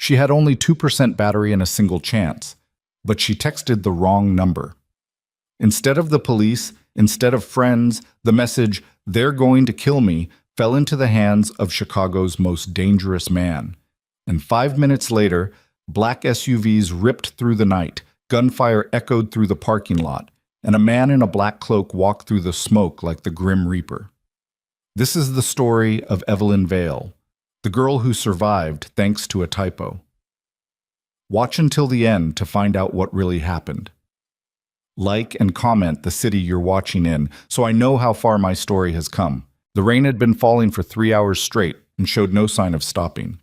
She had only 2% battery and a single chance, but she texted the wrong number. Instead of the police, instead of friends, the message, "They're going to kill me," fell into the hands of Chicago's most dangerous man. And 5 minutes later, black SUVs ripped through the night, gunfire echoed through the parking lot, and a man in a black cloak walked through the smoke like the Grim Reaper. This is the story of Evelyn Vale, the girl who survived thanks to a typo. Watch until the end to find out what really happened. Like and comment the city you're watching in so I know how far my story has come. The rain had been falling for 3 hours straight and showed no sign of stopping.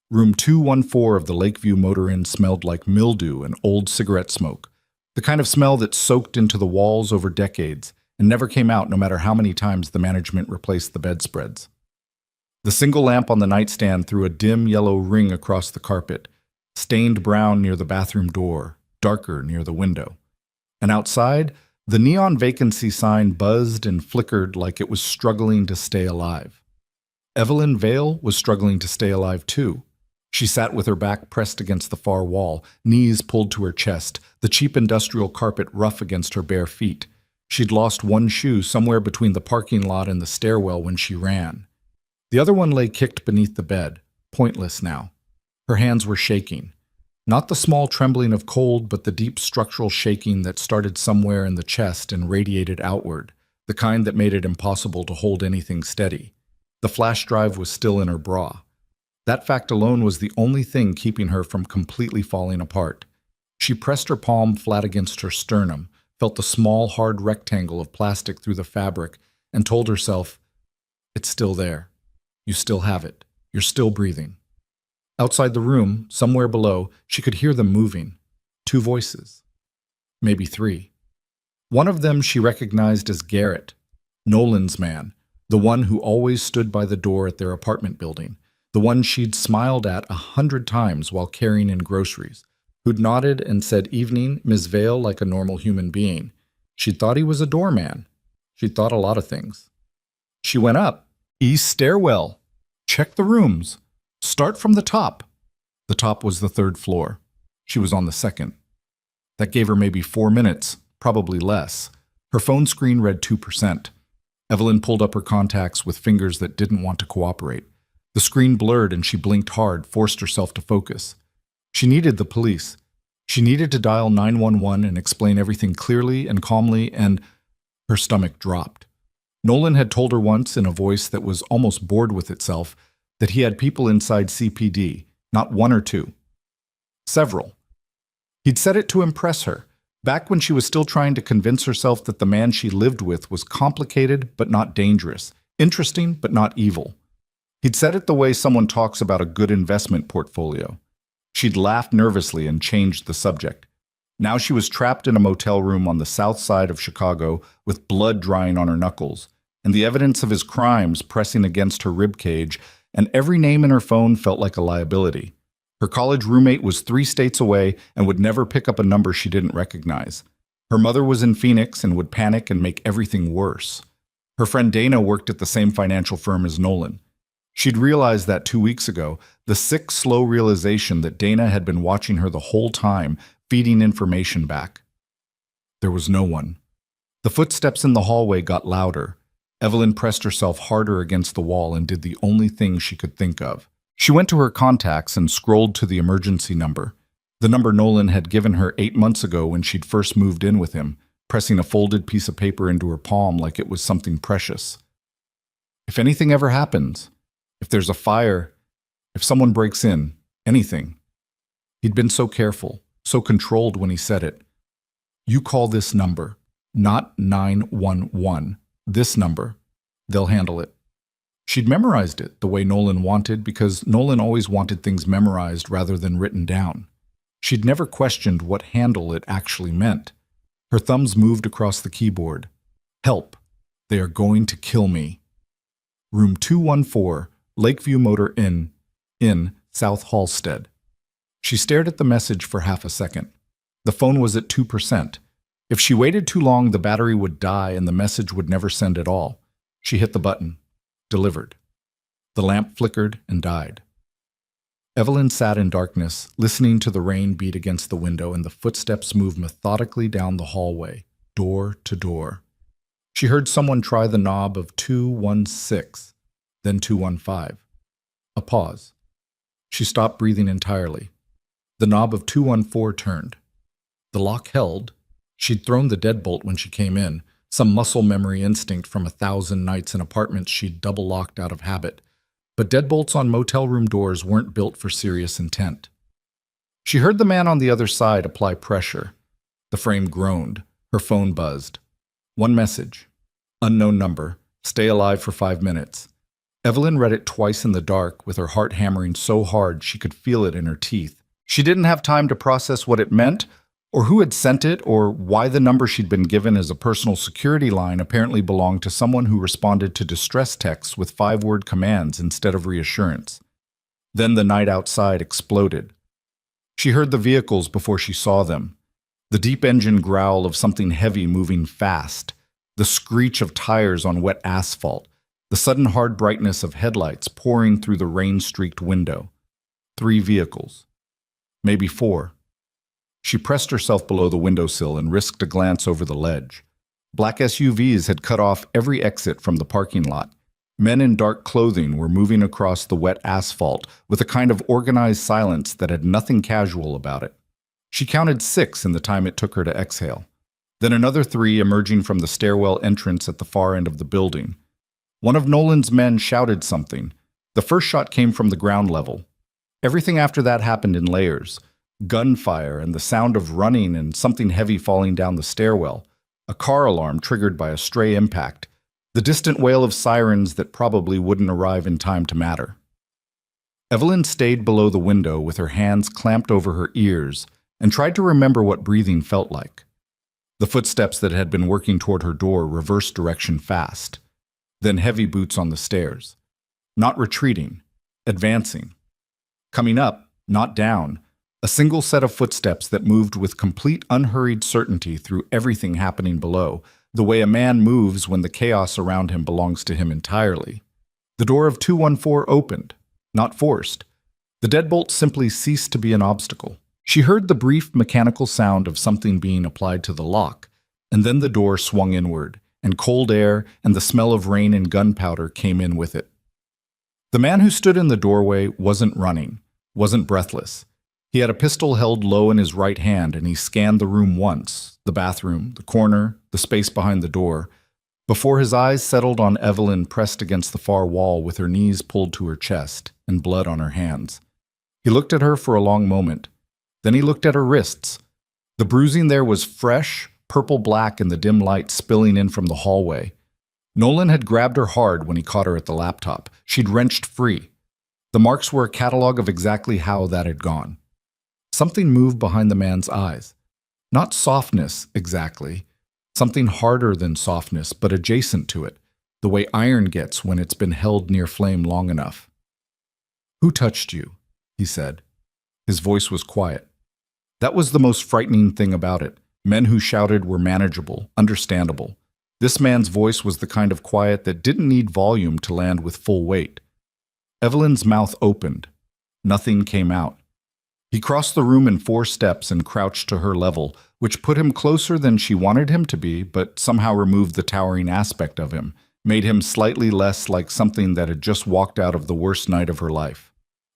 Room 214 of the Lakeview Motor Inn smelled like mildew and old cigarette smoke, the kind of smell that soaked into the walls over decades and never came out no matter how many times the management replaced the bedspreads. The single lamp on the nightstand threw a dim yellow ring across the carpet, stained brown near the bathroom door, darker near the window. And outside, the neon vacancy sign buzzed and flickered like it was struggling to stay alive. Evelyn Vale was struggling to stay alive too. She sat with her back pressed against the far wall, knees pulled to her chest, the cheap industrial carpet rough against her bare feet. She'd lost one shoe somewhere between the parking lot and the stairwell when she ran. The other one lay kicked beneath the bed, pointless now. Her hands were shaking. Not the small trembling of cold, but the deep structural shaking that started somewhere in the chest and radiated outward, the kind that made it impossible to hold anything steady. The flash drive was still in her bra. That fact alone was the only thing keeping her from completely falling apart. She pressed her palm flat against her sternum, felt the small, hard rectangle of plastic through the fabric, and told herself, "It's still there. You still have it. You're still breathing." Outside the room, somewhere below, she could hear them moving. 2 voices. Maybe 3. One of them she recognized as Garrett, Nolan's man, the one who always stood by the door at their apartment building, the one she'd smiled at 100 times while carrying in groceries, who'd nodded and said evening, Ms. Vale, like a normal human being. She'd thought he was a doorman. She'd thought a lot of things. She went up. East stairwell. Check the rooms. Start from the top. The top was the 3rd floor. She was on the 2nd. That gave her maybe 4 minutes, probably less. Her phone screen read 2%. Evelyn pulled up her contacts with fingers that didn't want to cooperate. The screen blurred and she blinked hard, forced herself to focus. She needed the police. She needed to dial 911 and explain everything clearly and calmly, and her stomach dropped. Nolan had told her once in a voice that was almost bored with itself that he had people inside CPD, not 1 or 2. Several. He'd said it to impress her, back when she was still trying to convince herself that the man she lived with was complicated but not dangerous, interesting but not evil. He'd said it the way someone talks about a good investment portfolio. She'd laughed nervously and changed the subject. Now she was trapped in a motel room on the south side of Chicago with blood drying on her knuckles, and the evidence of his crimes pressing against her ribcage, and every name in her phone felt like a liability. Her college roommate was 3 states away and would never pick up a number she didn't recognize. Her mother was in Phoenix and would panic and make everything worse. Her friend Dana worked at the same financial firm as Nolan. She'd realized that 2 weeks ago, the sick, slow realization that Dana had been watching her the whole time, feeding information back. There was no one. The footsteps in the hallway got louder. Evelyn pressed herself harder against the wall and did the only thing she could think of. She went to her contacts and scrolled to the emergency number, the number Nolan had given her 8 months ago when she'd first moved in with him, pressing a folded piece of paper into her palm like it was something precious. If anything ever happens, if there's a fire, if someone breaks in, anything. He'd been so careful, so controlled when he said it. You call this number, not 911. This number. They'll handle it. She'd memorized it the way Nolan wanted because Nolan always wanted things memorized rather than written down. She'd never questioned what handle it actually meant. Her thumbs moved across the keyboard. Help. They are going to kill me. Room 214, Lakeview Motor Inn, South Halstead. She stared at the message for half a second. The phone was at 2%. If she waited too long, the battery would die and the message would never send at all. She hit the button. Delivered. The lamp flickered and died. Evelyn sat in darkness, listening to the rain beat against the window and the footsteps move methodically down the hallway, door to door. She heard someone try the knob of 216, then 215. A pause. She stopped breathing entirely. The knob of 214 turned. The lock held. She'd thrown the deadbolt when she came in, some muscle memory instinct from 1,000 nights in apartments she'd double-locked out of habit. But deadbolts on motel room doors weren't built for serious intent. She heard the man on the other side apply pressure. The frame groaned. Her phone buzzed. One message. Unknown number. Stay alive for 5 minutes. Evelyn read it twice in the dark, with her heart hammering so hard she could feel it in her teeth. She didn't have time to process what it meant, or who had sent it, or why the number she'd been given as a personal security line apparently belonged to someone who responded to distress texts with 5-word commands instead of reassurance. Then the night outside exploded. She heard the vehicles before she saw them. The deep engine growl of something heavy moving fast, the screech of tires on wet asphalt, the sudden hard brightness of headlights pouring through the rain-streaked window. 3 vehicles. Maybe 4. She pressed herself below the windowsill and risked a glance over the ledge. Black SUVs had cut off every exit from the parking lot. Men in dark clothing were moving across the wet asphalt with a kind of organized silence that had nothing casual about it. She counted 6 in the time it took her to exhale. Then another 3 emerging from the stairwell entrance at the far end of the building. One of Nolan's men shouted something. The first shot came from the ground level. Everything after that happened in layers. Gunfire and the sound of running and something heavy falling down the stairwell. A car alarm triggered by a stray impact. The distant wail of sirens that probably wouldn't arrive in time to matter. Evelyn stayed below the window with her hands clamped over her ears and tried to remember what breathing felt like. The footsteps that had been working toward her door reversed direction fast. Then heavy boots on the stairs. Not retreating, advancing. Coming up, not down, a single set of footsteps that moved with complete unhurried certainty through everything happening below, the way a man moves when the chaos around him belongs to him entirely. The door of 214 opened, not forced. The deadbolt simply ceased to be an obstacle. She heard the brief mechanical sound of something being applied to the lock, and then the door swung inward, and cold air and the smell of rain and gunpowder came in with it. The man who stood in the doorway wasn't running, wasn't breathless. He had a pistol held low in his right hand, and he scanned the room once, the bathroom, the corner, the space behind the door, before his eyes settled on Evelyn pressed against the far wall with her knees pulled to her chest and blood on her hands. He looked at her for a long moment. Then he looked at her wrists. The bruising there was fresh, purple-black in the dim light spilling in from the hallway. Nolan had grabbed her hard when he caught her at the laptop. She'd wrenched free. The marks were a catalog of exactly how that had gone. Something moved behind the man's eyes. Not softness, exactly. Something harder than softness, but adjacent to it, the way iron gets when it's been held near flame long enough. "Who touched you?" he said. His voice was quiet. That was the most frightening thing about it. Men who shouted were manageable, understandable. This man's voice was the kind of quiet that didn't need volume to land with full weight. Evelyn's mouth opened. Nothing came out. He crossed the room in 4 steps and crouched to her level, which put him closer than she wanted him to be, but somehow removed the towering aspect of him, made him slightly less like something that had just walked out of the worst night of her life.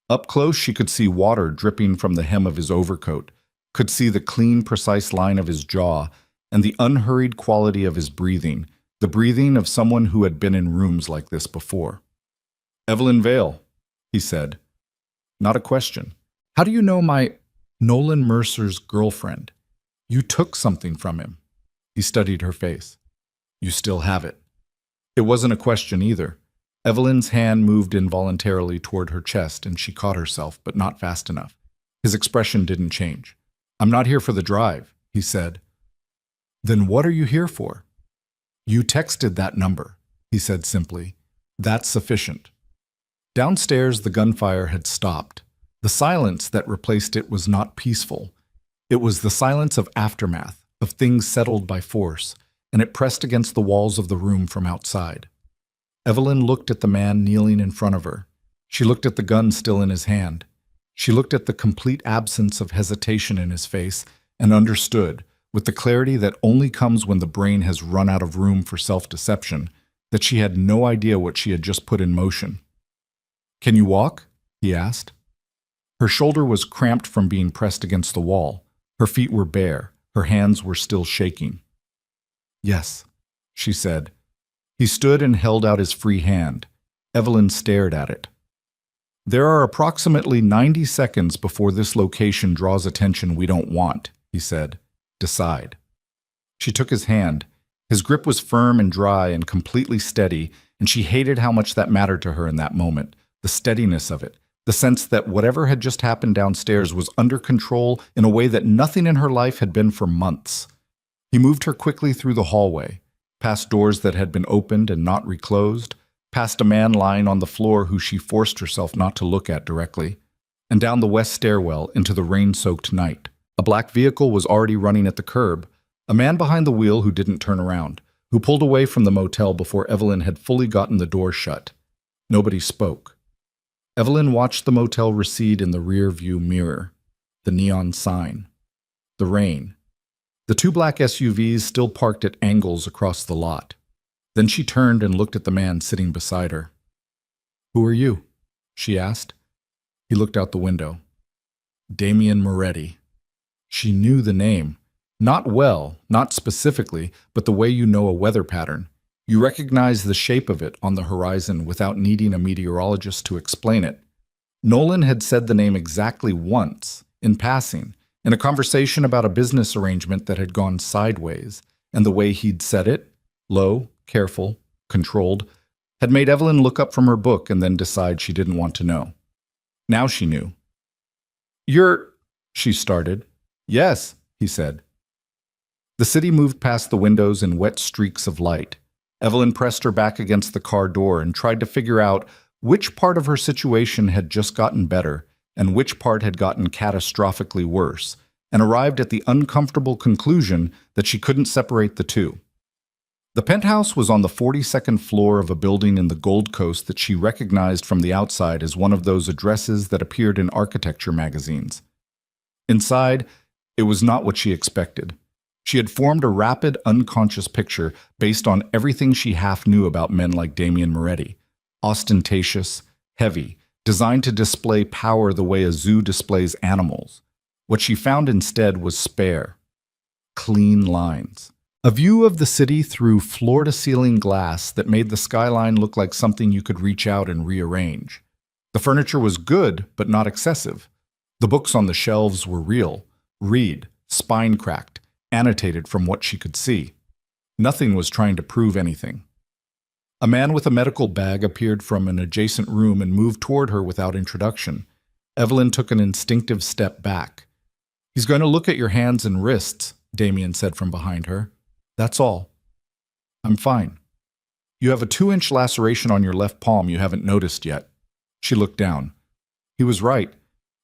Up close, she could see water dripping from the hem of his overcoat, could see the clean, precise line of his jaw, and the unhurried quality of his breathing, the breathing of someone who had been in rooms like this before. "Evelyn Vale," he said. Not a question. "How do you know my Nolan Mercer's girlfriend? You took something from him." He studied her face. "You still have it." It wasn't a question either. Evelyn's hand moved involuntarily toward her chest, and she caught herself, but not fast enough. His expression didn't change. "I'm not here for the drive," he said. "Then what are you here for?" "You texted that number," he said simply. "That's sufficient." Downstairs, the gunfire had stopped. The silence that replaced it was not peaceful. It was the silence of aftermath, of things settled by force, and it pressed against the walls of the room from outside. Evelyn looked at the man kneeling in front of her. She looked at the gun still in his hand. She looked at the complete absence of hesitation in his face and understood, with the clarity that only comes when the brain has run out of room for self-deception, that she had no idea what she had just put in motion. "Can you walk?" he asked. Her shoulder was cramped from being pressed against the wall. Her feet were bare. Her hands were still shaking. "Yes," she said. He stood and held out his free hand. Evelyn stared at it. "There are approximately 90 seconds before this location draws attention we don't want," he said. "Decide." She took his hand. His grip was firm and dry and completely steady, and she hated how much that mattered to her in that moment, the steadiness of it, the sense that whatever had just happened downstairs was under control in a way that nothing in her life had been for months. He moved her quickly through the hallway, past doors that had been opened and not reclosed, past a man lying on the floor who she forced herself not to look at directly, and down the west stairwell into the rain-soaked night. A black vehicle was already running at the curb, a man behind the wheel who didn't turn around, who pulled away from the motel before Evelyn had fully gotten the door shut. Nobody spoke. Evelyn watched the motel recede in the rear-view mirror, the neon sign, the rain, the two black SUVs still parked at angles across the lot. Then she turned and looked at the man sitting beside her. "Who are you?" she asked. He looked out the window. Damien Moretti. She knew the name. Not well, not specifically, but the way you know a weather pattern. You recognize the shape of it on the horizon without needing a meteorologist to explain it. Nolan had said the name exactly once, in passing, in a conversation about a business arrangement that had gone sideways, and the way he'd said it, low, careful, controlled, had made Evelyn look up from her book and then decide she didn't want to know. Now she knew. "You're—" she started. "Yes," he said. The city moved past the windows in wet streaks of light. Evelyn pressed her back against the car door and tried to figure out which part of her situation had just gotten better and which part had gotten catastrophically worse, and arrived at the uncomfortable conclusion that she couldn't separate the two. The penthouse was on the 42nd floor of a building in the Gold Coast that she recognized from the outside as one of those addresses that appeared in architecture magazines. Inside, it was not what she expected. She had formed a rapid, unconscious picture based on everything she half knew about men like Damien Moretti. Ostentatious, heavy, designed to display power the way a zoo displays animals. What she found instead was spare, clean lines. A view of the city through floor-to-ceiling glass that made the skyline look like something you could reach out and rearrange. The furniture was good, but not excessive. The books on the shelves were real, read, spine-cracked, annotated from what she could see. Nothing was trying to prove anything. A man with a medical bag appeared from an adjacent room and moved toward her without introduction. Evelyn took an instinctive step back. "He's going to look at your hands and wrists," Damien said from behind her. "That's all." "I'm fine." "You have a 2-inch laceration on your left palm you haven't noticed yet." She looked down. He was right.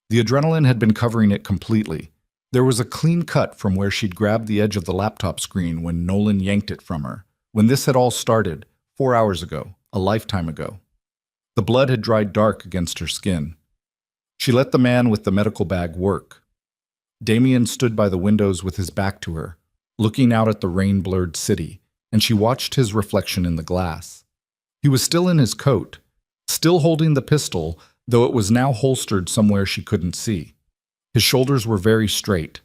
The adrenaline had been covering it completely. There was a clean cut from where she'd grabbed the edge of the laptop screen when Nolan yanked it from her, when this had all started, 4 hours ago, a lifetime ago. The blood had dried dark against her skin. She let the man with the medical bag work. Damien stood by the windows with his back to her, looking out at the rain-blurred city, and she watched his reflection in the glass. He was still in his coat, still holding the pistol, though it was now holstered somewhere she couldn't see. His shoulders were very straight.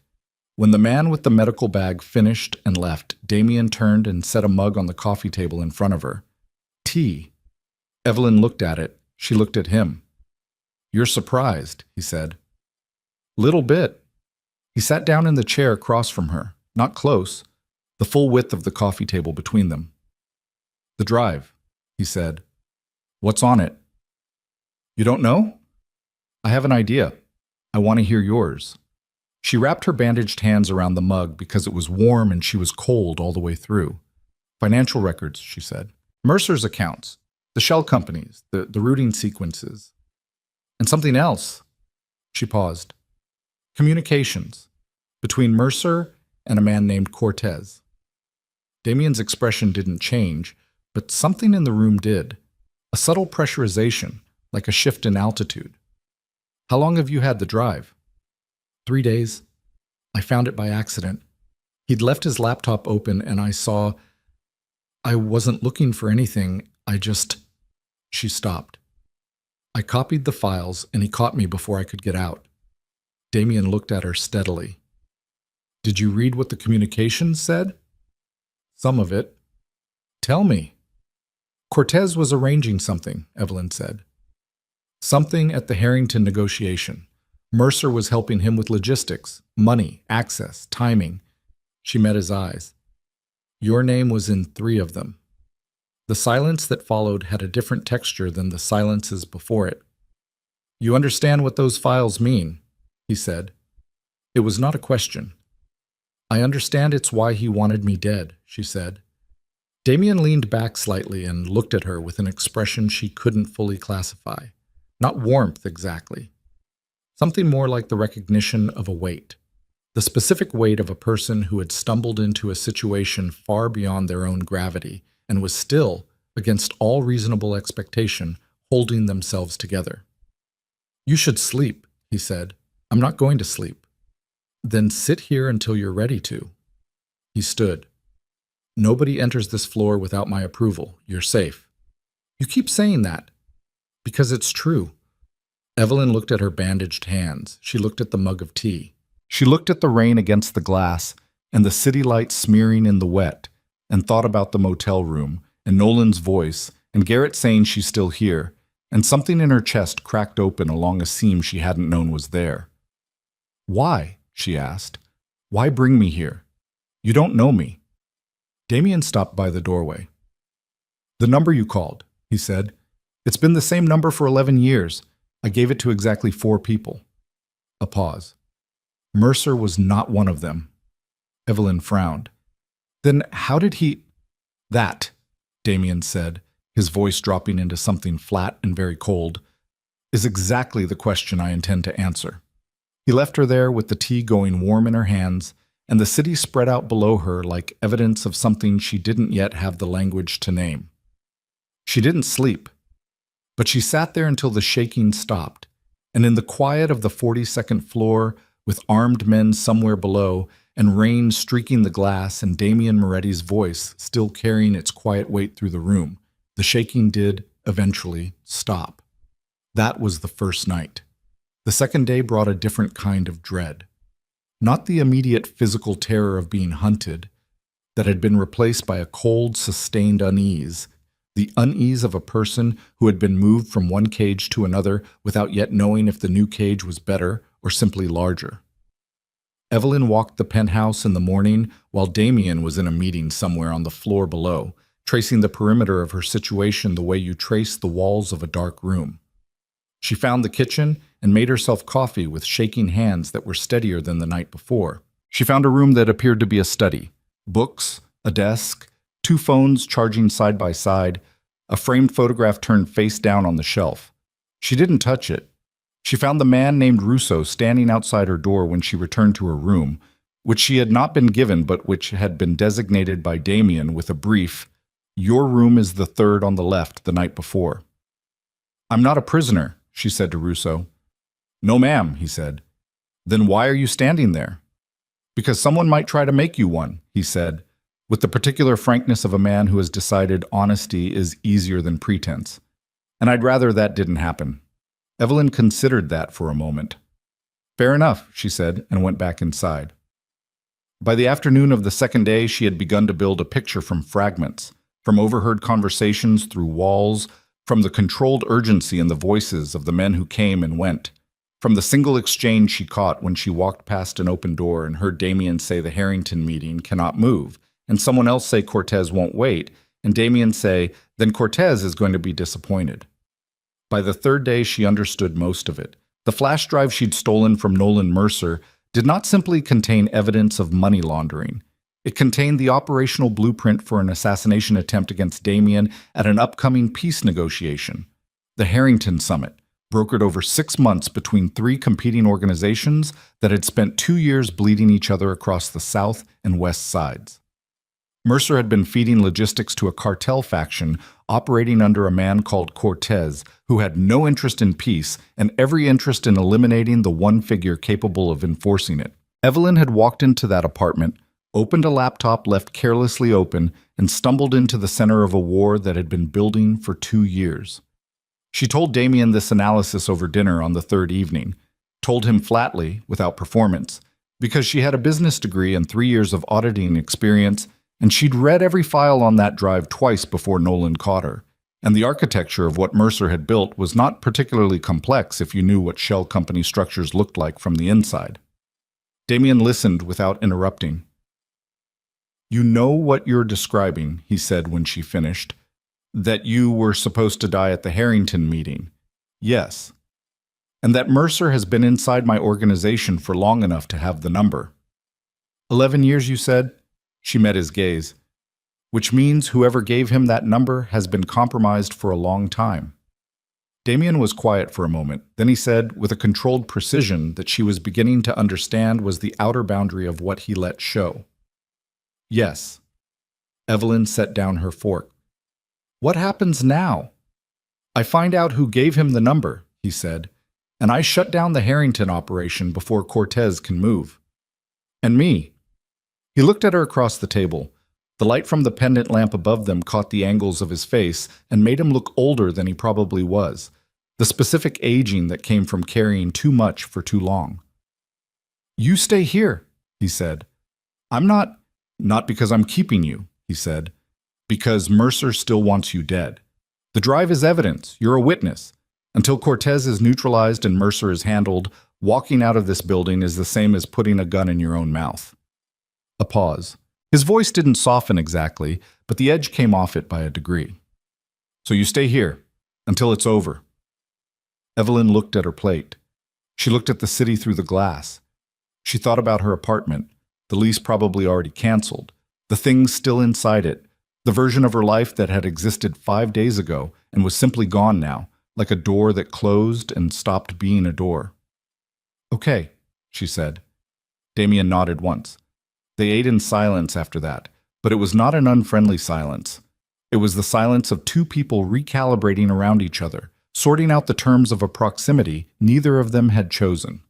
When the man with the medical bag finished and left, Damien turned and set a mug on the coffee table in front of her. "Tea." Evelyn looked at it. She looked at him. "You're surprised," he said. "Little bit." He sat down in the chair across from her, not close, the full width of the coffee table between them. "The drive," he said. "What's on it?" "You don't know?" "I have an idea. I want to hear yours." She wrapped her bandaged hands around the mug because it was warm and she was cold all the way through. "Financial records," she said. "Mercer's accounts, the shell companies, the routing sequences. And something else." She paused. "Communications between Mercer and a man named Cortez." Damien's expression didn't change, but something in the room did. A subtle pressurization, like a shift in altitude. How long have you had the drive? 3 days. I found it by accident. He'd left his laptop open and I wasn't looking for anything. She stopped. I copied the files and he caught me before I could get out. Damien looked at her steadily. Did you read what the communications said? Some of it. Tell me. Cortez was arranging something, Evelyn said. Something at the Harrington negotiation. Mercer was helping him with logistics, money, access, timing. She met his eyes. Your name was in 3 of them. The silence that followed had a different texture than the silences before it. You understand what those files mean, he said. It was not a question. I understand it's why he wanted me dead, she said. Damien leaned back slightly and looked at her with an expression she couldn't fully classify. Not warmth exactly. Something more like the recognition of a weight. The specific weight of a person who had stumbled into a situation far beyond their own gravity and was still, against all reasonable expectation, holding themselves together. You should sleep, he said. I'm not going to sleep. Then sit here until you're ready to. He stood. Nobody enters this floor without my approval. You're safe. You keep saying that. Because it's true. Evelyn looked at her bandaged hands. She looked at the mug of tea. She looked at the rain against the glass and the city light smearing in the wet, and thought about the motel room, and Nolan's voice, and Garrett saying she's still here, and something in her chest cracked open along a seam she hadn't known was there. Why? She asked. Why bring me here? You don't know me. Damien stopped by the doorway. The number you called, he said. It's been the same number for 11 years. I gave it to exactly 4 people. A pause. Mercer was not one of them. Evelyn frowned. Then how did he— That, Damien said, his voice dropping into something flat and very cold, is exactly the question I intend to answer. He left her there with the tea going warm in her hands, and the city spread out below her like evidence of something she didn't yet have the language to name. She didn't sleep, but she sat there until the shaking stopped, and in the quiet of the 42nd floor, with armed men somewhere below, and rain streaking the glass and Damien Moretti's voice still carrying its quiet weight through the room, the shaking did, eventually, stop. That was the first night. The second day brought a different kind of dread. Not the immediate physical terror of being hunted, that had been replaced by a cold, sustained unease, the unease of a person who had been moved from one cage to another without yet knowing if the new cage was better or simply larger. Evelyn walked the penthouse in the morning while Damien was in a meeting somewhere on the floor below, tracing the perimeter of her situation the way you trace the walls of a dark room. She found the kitchen and made herself coffee with shaking hands that were steadier than the night before. She found a room that appeared to be a study. Books, a desk, 2 phones charging side by side, a framed photograph turned face down on the shelf. She didn't touch it. She found the man named Russo standing outside her door when she returned to her room, which she had not been given but which had been designated by Damien with a brief, "Your room is the 3rd on the left," the night before. "I'm not a prisoner," she said to Russo. "No, ma'am," he said. "Then why are you standing there?" "Because someone might try to make you one," he said, with the particular frankness of a man who has decided honesty is easier than pretense. "And I'd rather that didn't happen." Evelyn considered that for a moment. "Fair enough," she said, and went back inside. By the afternoon of the second day, she had begun to build a picture from fragments, from overheard conversations through walls, from the controlled urgency in the voices of the men who came and went, from the single exchange she caught when she walked past an open door and heard Damien say the Harrington meeting cannot move, and someone else say Cortez won't wait, and Damien say, then Cortez is going to be disappointed. By the 3rd day, she understood most of it. The flash drive she'd stolen from Nolan Mercer did not simply contain evidence of money laundering. It contained the operational blueprint for an assassination attempt against Damien at an upcoming peace negotiation. The Harrington Summit, brokered over 6 months between 3 competing organizations that had spent 2 years bleeding each other across the south and west sides. Mercer had been feeding logistics to a cartel faction operating under a man called Cortez, who had no interest in peace and every interest in eliminating the one figure capable of enforcing it. Evelyn had walked into that apartment, opened a laptop left carelessly open, and stumbled into the center of a war that had been building for 2 years. She told Damien this analysis over dinner on the third evening, told him flatly, without performance, because she had a business degree and 3 years of auditing experience, and she'd read every file on that drive twice before Nolan caught her. And the architecture of what Mercer had built was not particularly complex if you knew what shell company structures looked like from the inside. Damien listened without interrupting. "You know what you're describing," he said when she finished. "That you were supposed to die at the Harrington meeting." "Yes." "And that Mercer has been inside my organization for long enough to have the number." 11 years, you said?" She met his gaze. "Which means whoever gave him that number has been compromised for a long time." Damien was quiet for a moment. Then he said, with a controlled precision that she was beginning to understand was the outer boundary of what he let show. "Yes." Evelyn set down her fork. "What happens now?" "I find out who gave him the number," he said, "and I shut down the Harrington operation before Cortez can move." "And me." He looked at her across the table. The light from the pendant lamp above them caught the angles of his face and made him look older than he probably was, the specific aging that came from carrying too much for too long. "You stay here," he said. "I'm not because I'm keeping you," he said, "because Mercer still wants you dead. The drive is evidence. You're a witness. Until Cortez is neutralized and Mercer is handled, walking out of this building is the same as putting a gun in your own mouth." A pause. His voice didn't soften exactly, but the edge came off it by a degree. "So you stay here, until it's over." Evelyn looked at her plate. She looked at the city through the glass. She thought about her apartment, the lease probably already canceled, the things still inside it, the version of her life that had existed 5 days ago and was simply gone now, like a door that closed and stopped being a door. "Okay," she said. Damien nodded once. They ate in silence after that, but it was not an unfriendly silence. It was the silence of two people recalibrating around each other, sorting out the terms of a proximity neither of them had chosen.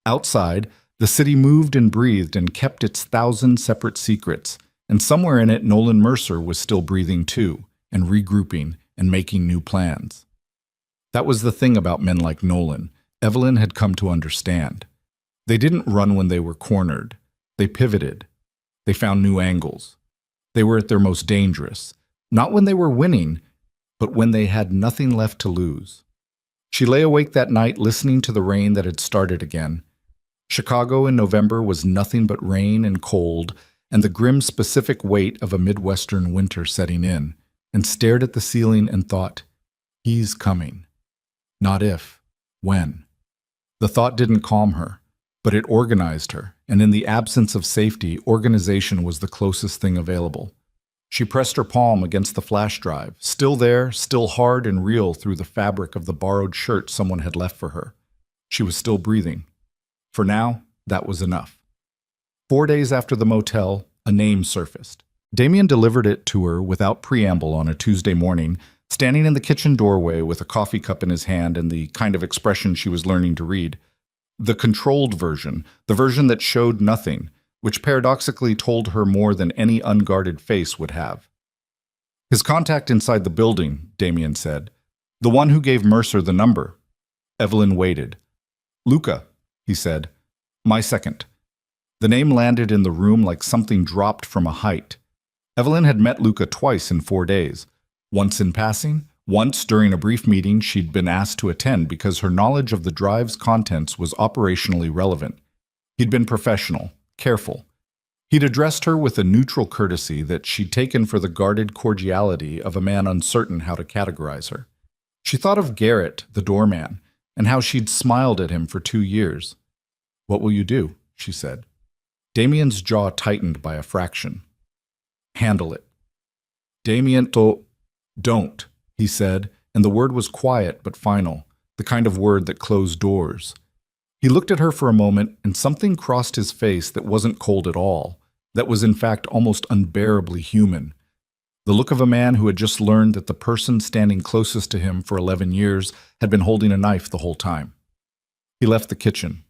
Outside, the city moved and breathed and kept its 1,000 separate secrets, and somewhere in it Nolan Mercer was still breathing too, and regrouping and making new plans. That was the thing about men like Nolan, Evelyn had come to understand. They didn't run when they were cornered. They pivoted. They found new angles. They were at their most dangerous, not when they were winning, but when they had nothing left to lose. She lay awake that night listening to the rain that had started again. Chicago in November was nothing but rain and cold, and the grim specific weight of a Midwestern winter setting in, and stared at the ceiling and thought, "He's coming." Not if, when. The thought didn't calm her, but it organized her, and in the absence of safety, organization was the closest thing available. She pressed her palm against the flash drive, still there, still hard and real through the fabric of the borrowed shirt someone had left for her. She was still breathing. For now, that was enough. 4 days after the motel, a name surfaced. Damien delivered it to her without preamble on a Tuesday morning, standing in the kitchen doorway with a coffee cup in his hand and the kind of expression she was learning to read. The controlled version, the version that showed nothing, which paradoxically told her more than any unguarded face would have. "His contact inside the building," Damien said. "The one who gave Mercer the number." Evelyn waited. "Luca," he said. "My second." The name landed in the room like something dropped from a height. Evelyn had met Luca twice in 4 days. Once in passing, once during a brief meeting she'd been asked to attend because her knowledge of the drive's contents was operationally relevant. He'd been professional, careful. He'd addressed her with a neutral courtesy that she'd taken for the guarded cordiality of a man uncertain how to categorize her. She thought of Garrett, the doorman, and how she'd smiled at him for 2 years. "What will you do?" she said. Damien's jaw tightened by a fraction. "Handle it." "Damien, don't," he said, and the word was quiet but final, the kind of word that closed doors. He looked at her for a moment, and something crossed his face that wasn't cold at all, that was in fact almost unbearably human. The look of a man who had just learned that the person standing closest to him for 11 years had been holding a knife the whole time. He left the kitchen.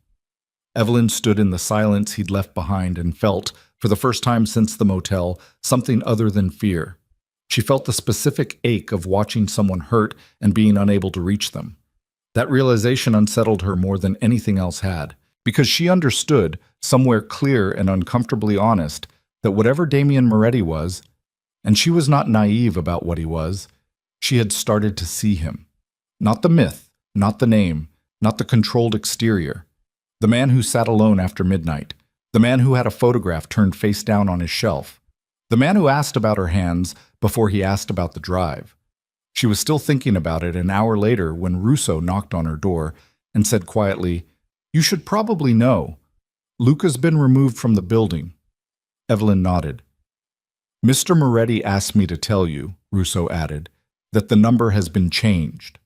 Evelyn stood in the silence he'd left behind and felt, for the first time since the motel, something other than fear. She felt the specific ache of watching someone hurt and being unable to reach them. That realization unsettled her more than anything else had, because she understood, somewhere clear and uncomfortably honest, that whatever Damien Moretti was, and she was not naive about what he was, she had started to see him. Not the myth, not the name, not the controlled exterior. The man who sat alone after midnight. The man who had a photograph turned face down on his shelf. The man who asked about her hands before he asked about the drive. She was still thinking about it an hour later when Russo knocked on her door and said quietly, "You should probably know. Luca's been removed from the building." Evelyn nodded. "Mr. Moretti asked me to tell you," Russo added, "that the number has been changed."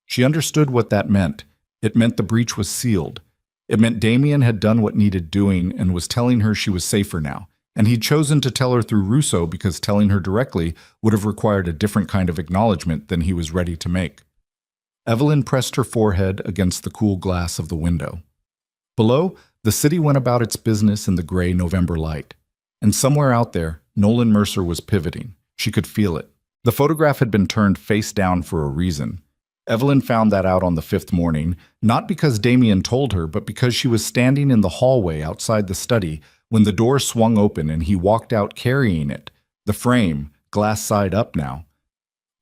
She understood what that meant. It meant the breach was sealed. It meant Damien had done what needed doing and was telling her she was safer now. And he'd chosen to tell her through Russo because telling her directly would have required a different kind of acknowledgement than he was ready to make. Evelyn pressed her forehead against the cool glass of the window. Below, the city went about its business in the gray November light. And somewhere out there, Nolan Mercer was pivoting. She could feel it. The photograph had been turned face down for a reason. Evelyn found that out on the 5th morning, not because Damien told her, but because she was standing in the hallway outside the study when the door swung open and he walked out carrying it, the frame, glass side up now.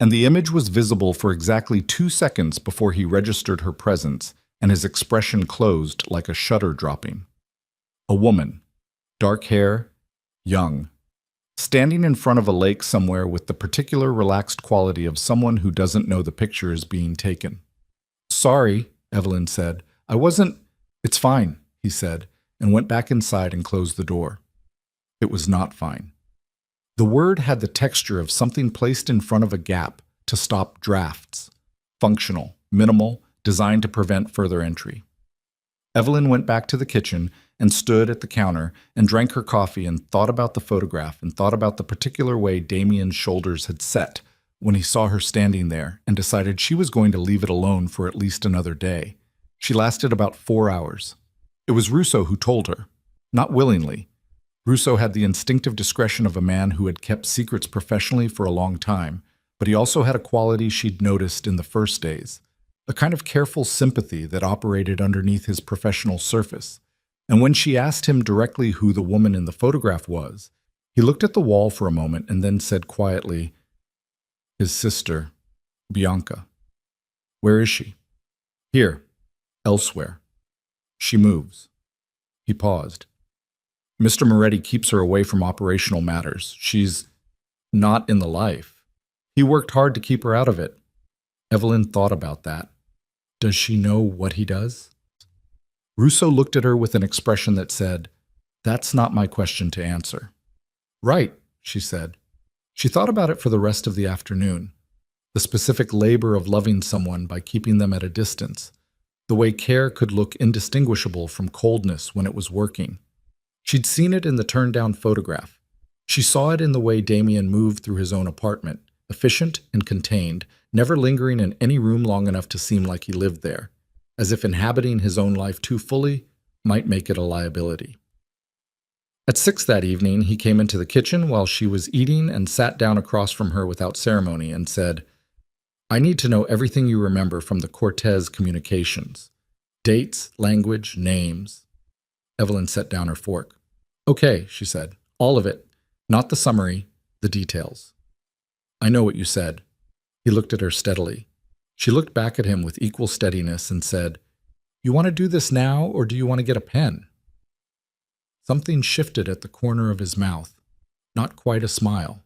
And the image was visible for exactly 2 seconds before he registered her presence, and his expression closed like a shutter dropping. A woman, dark hair, young, standing in front of a lake somewhere with the particular relaxed quality of someone who doesn't know the picture is being taken. "Sorry," Evelyn said. "I wasn't—" "It's fine," he said, and went back inside and closed the door. It was not fine. The word had the texture of something placed in front of a gap to stop drafts. Functional, minimal, designed to prevent further entry. Evelyn went back to the kitchen and stood at the counter and drank her coffee and thought about the photograph and thought about the particular way Damien's shoulders had set when he saw her standing there and decided she was going to leave it alone for at least another day. She lasted about 4 hours. It was Russo who told her, not willingly. Russo had the instinctive discretion of a man who had kept secrets professionally for a long time, but he also had a quality she'd noticed in the first days, a kind of careful sympathy that operated underneath his professional surface. And when she asked him directly who the woman in the photograph was, he looked at the wall for a moment and then said quietly, "His sister, Bianca." "Where is she?" "Here, elsewhere. She moves." He paused. "Mr. Moretti keeps her away from operational matters. She's not in the life. He worked hard to keep her out of it." Evelyn thought about that. Does she know what he does? Russo looked at her with an expression that said, "That's not my question to answer." "Right," she said. She thought about it for the rest of the afternoon. The specific labor of loving someone by keeping them at a distance. The way care could look indistinguishable from coldness when it was working. She'd seen it in the turned-down photograph. She saw it in the way Damien moved through his own apartment, efficient and contained, never lingering in any room long enough to seem like he lived there, as if inhabiting his own life too fully might make it a liability. At 6 that evening, he came into the kitchen while she was eating and sat down across from her without ceremony and said, "I need to know everything you remember from the Cortez communications. Dates, language, names." Evelyn set down her fork. "Okay," she said. "All of it. Not the summary, the details." "I know what you said." He looked at her steadily. She looked back at him with equal steadiness and said, "You want to do this now, or do you want to get a pen?" Something shifted at the corner of his mouth. Not quite a smile.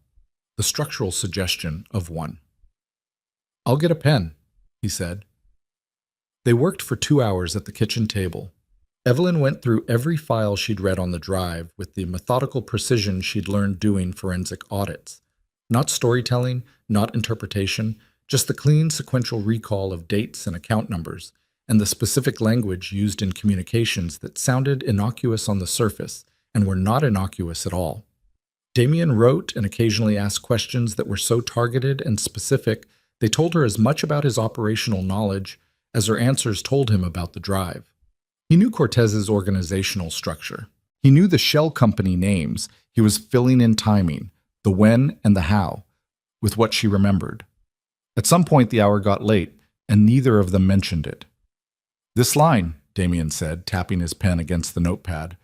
The structural suggestion of one. "I'll get a pen," he said. They worked for 2 hours at the kitchen table. Evelyn went through every file she'd read on the drive with the methodical precision she'd learned doing forensic audits. Not storytelling, not interpretation, just the clean sequential recall of dates and account numbers, and the specific language used in communications that sounded innocuous on the surface and were not innocuous at all. Damien wrote and occasionally asked questions that were so targeted and specific they told her as much about his operational knowledge as her answers told him about the drive. He knew Cortez's organizational structure. He knew the shell company names. He was filling in timing, the when and the how, with what she remembered. At some point the hour got late, and neither of them mentioned it. "This line," Damien said, tapping his pen against the notepad.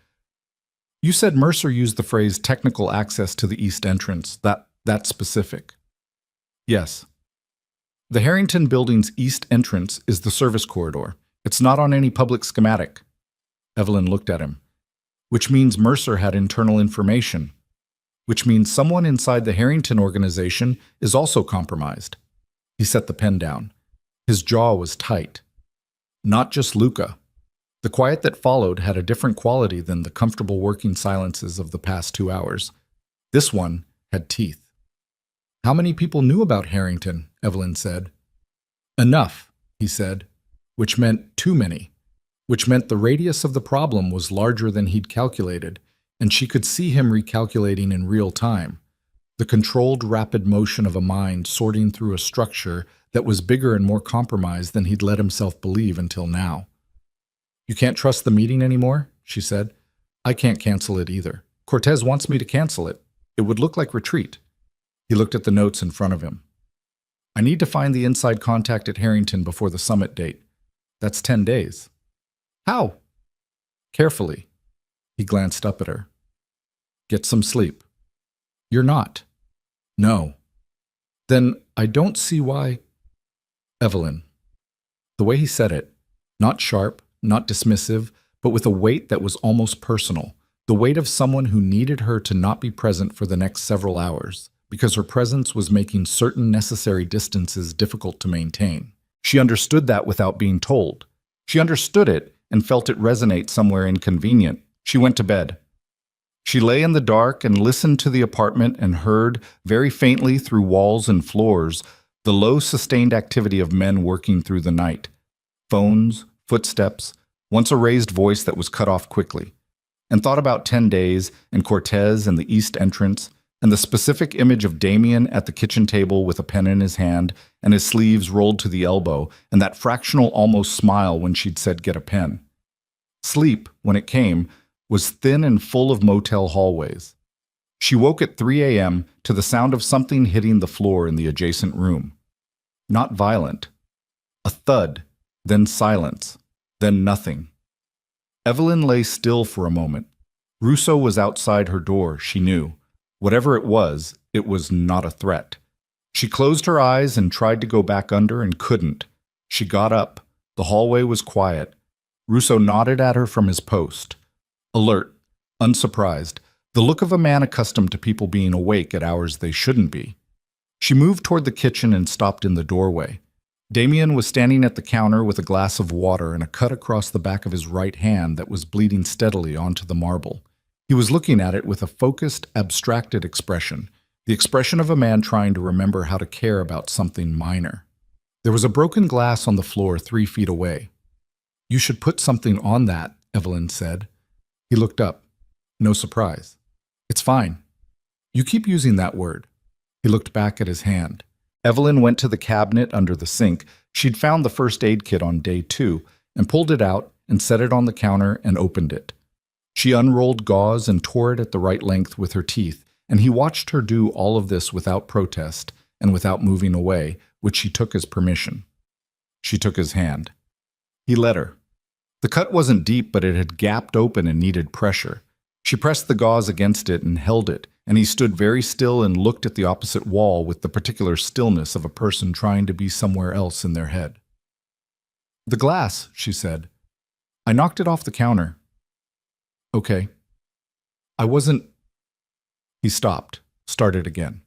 "You said Mercer used the phrase technical access to the east entrance. That's specific." "Yes. The Harrington Building's east entrance is the service corridor. It's not on any public schematic." Evelyn looked at him. "Which means Mercer had internal information. Which means someone inside the Harrington organization is also compromised." He set the pen down. His jaw was tight. Not just Luca. The quiet that followed had a different quality than the comfortable working silences of the past 2 hours. This one had teeth. "How many people knew about Harrington?" Evelyn said. "Enough," he said, which meant too many, which meant the radius of the problem was larger than he'd calculated, and she could see him recalculating in real time, the controlled, rapid motion of a mind sorting through a structure that was bigger and more compromised than he'd let himself believe until now. "You can't trust the meeting anymore?" she said. "I can't cancel it either. Cortez wants me to cancel it. It would look like retreat." He looked at the notes in front of him. "I need to find the inside contact at Harrington before the summit date. That's 10 days. "How?" "Carefully." He glanced up at her. "Get some sleep." "You're not." "No." "Then I don't see why—" "Evelyn." The way he said it, not sharp, not dismissive, but with a weight that was almost personal, the weight of someone who needed her to not be present for the next several hours, because her presence was making certain necessary distances difficult to maintain. She understood that without being told. She understood it and felt it resonate somewhere inconvenient. She went to bed. She lay in the dark and listened to the apartment and heard, very faintly through walls and floors, the low sustained activity of men working through the night. Phones, footsteps, once a raised voice that was cut off quickly. And thought about 10 days and Cortez and the east entrance, and the specific image of Damien at the kitchen table with a pen in his hand and his sleeves rolled to the elbow, and that fractional almost smile when she'd said get a pen. Sleep, when it came, was thin and full of motel hallways. She woke at 3 a.m. to the sound of something hitting the floor in the adjacent room. Not violent. A thud, then silence, then nothing. Evelyn lay still for a moment. Russo was outside her door, she knew. Whatever it was not a threat. She closed her eyes and tried to go back under and couldn't. She got up. The hallway was quiet. Russo nodded at her from his post. Alert, unsurprised, the look of a man accustomed to people being awake at hours they shouldn't be. She moved toward the kitchen and stopped in the doorway. Damien was standing at the counter with a glass of water and a cut across the back of his right hand that was bleeding steadily onto the marble. He was looking at it with a focused, abstracted expression, the expression of a man trying to remember how to care about something minor. There was a broken glass on the floor 3 feet away. "You should put something on that," Evelyn said. He looked up. No surprise. "It's fine. You keep using that word." He looked back at his hand. Evelyn went to the cabinet under the sink. She'd found the first aid kit on day 2 and pulled it out and set it on the counter and opened it. She unrolled gauze and tore it at the right length with her teeth, and he watched her do all of this without protest and without moving away, which she took as permission. She took his hand. He let her. The cut wasn't deep, but it had gapped open and needed pressure. She pressed the gauze against it and held it, and he stood very still and looked at the opposite wall with the particular stillness of a person trying to be somewhere else in their head. "The glass," she said. "I knocked it off the counter." "Okay." "I wasn't—" He stopped, started again.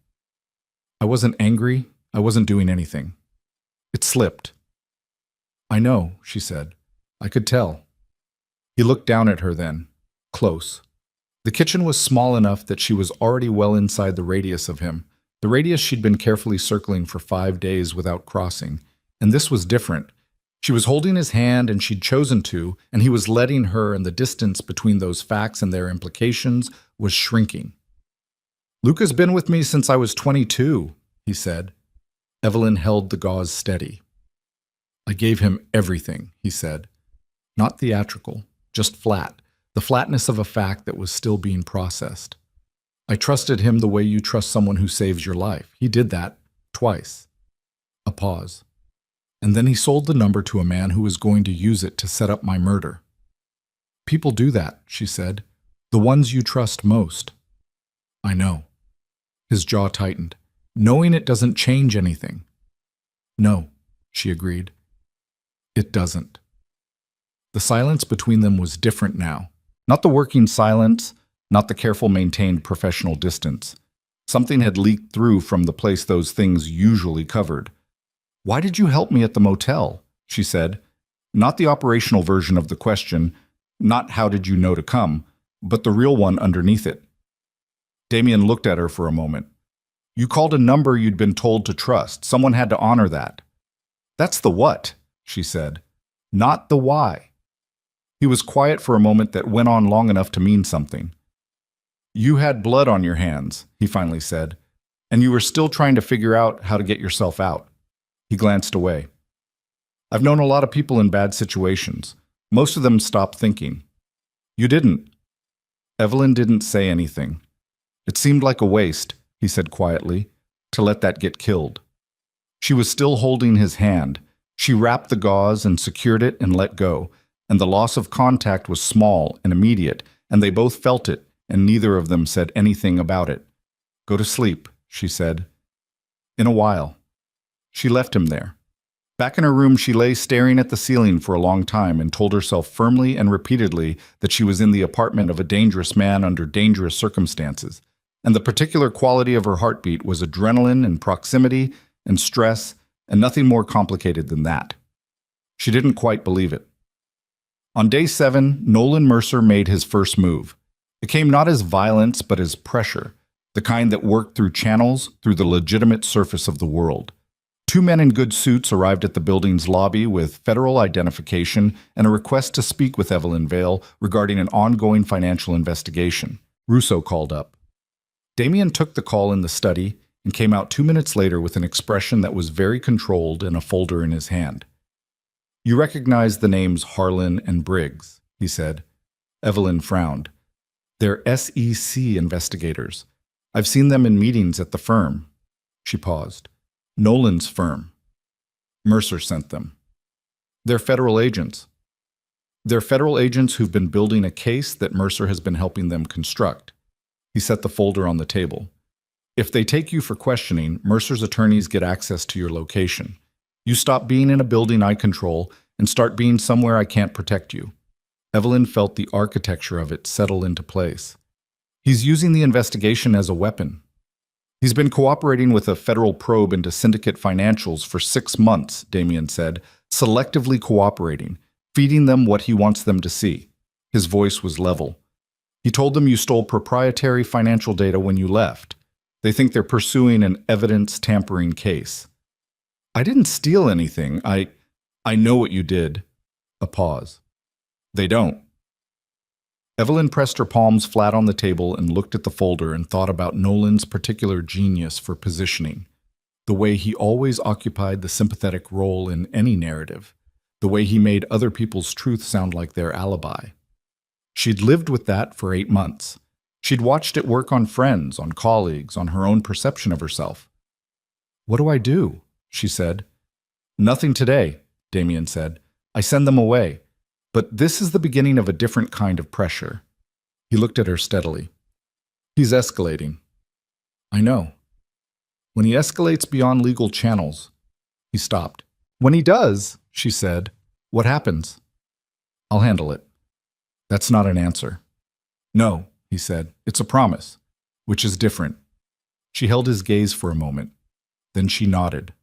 "I wasn't angry. I wasn't doing anything. It slipped." "I know," she said. "I could tell." He looked down at her then, close. The kitchen was small enough that she was already well inside the radius of him, the radius she'd been carefully circling for 5 days without crossing, and this was different. She was holding his hand and she'd chosen to, and he was letting her, and the distance between those facts and their implications was shrinking. "Luca's been with me since I was 22, he said. Evelyn held the gauze steady. "I gave him everything," he said. Not theatrical, just flat, the flatness of a fact that was still being processed. "I trusted him the way you trust someone who saves your life. He did that, twice." A pause. "And then he sold the number to a man who was going to use it to set up my murder." "People do that," she said. "The ones you trust most." "I know." His jaw tightened. "Knowing it doesn't change anything." "No," she agreed. "It doesn't." The silence between them was different now. Not the working silence, not the careful maintained professional distance. Something had leaked through from the place those things usually covered. "Why did you help me at the motel?" she said. Not the operational version of the question, not how did you know to come, but the real one underneath it. Damien looked at her for a moment. "You called a number you'd been told to trust. Someone had to honor that." "That's the what," she said, "not the why." He was quiet for a moment that went on long enough to mean something. "You had blood on your hands," he finally said, "and you were still trying to figure out how to get yourself out." He glanced away. "I've known a lot of people in bad situations. Most of them stopped thinking. You didn't." Evelyn didn't say anything. "It seemed like a waste," he said quietly, "to let that get killed." She was still holding his hand. She wrapped the gauze and secured it and let go, and the loss of contact was small and immediate, and they both felt it, and neither of them said anything about it. "Go to sleep," she said. "In a while." She left him there. Back in her room, she lay staring at the ceiling for a long time and told herself firmly and repeatedly that she was in the apartment of a dangerous man under dangerous circumstances, and the particular quality of her heartbeat was adrenaline and proximity and stress and nothing more complicated than that. She didn't quite believe it. On day 7, Nolan Mercer made his first move. It came not as violence but as pressure, the kind that worked through channels, through the legitimate surface of the world. 2 men in good suits arrived at the building's lobby with federal identification and a request to speak with Evelyn Vale regarding an ongoing financial investigation. Russo called up. Damien took the call in the study and came out 2 minutes later with an expression that was very controlled and a folder in his hand. "You recognize the names Harlan and Briggs," he said. Evelyn frowned. "They're SEC investigators. I've seen them in meetings at the firm." She paused. "Nolan's firm." Mercer sent them. "They're federal agents." "They're federal agents who've been building a case that Mercer has been helping them construct." He set the folder on the table. "If they take you for questioning, Mercer's attorneys get access to your location. You stop being in a building I control and start being somewhere I can't protect you." Evelyn felt the architecture of it settle into place. "He's using the investigation as a weapon. He's been cooperating with a federal probe into syndicate financials for 6 months," Damien said, "selectively cooperating, feeding them what he wants them to see." His voice was level. "He told them you stole proprietary financial data when you left. They think they're pursuing an evidence-tampering case." "I didn't steal anything. I know what you did." A pause. "They don't." Evelyn pressed her palms flat on the table and looked at the folder and thought about Nolan's particular genius for positioning, the way he always occupied the sympathetic role in any narrative, the way he made other people's truth sound like their alibi. She'd lived with that for 8 months. She'd watched it work on friends, on colleagues, on her own perception of herself. "What do I do?" she said. "Nothing today," Damien said. "I send them away. But this is the beginning of a different kind of pressure." He looked at her steadily. "He's escalating." "I know." "When he escalates beyond legal channels." He stopped. "When he does," she said, "what happens?" "I'll handle it." "That's not an answer." "No," he said. "It's a promise," which is different. She held his gaze for a moment. Then she nodded.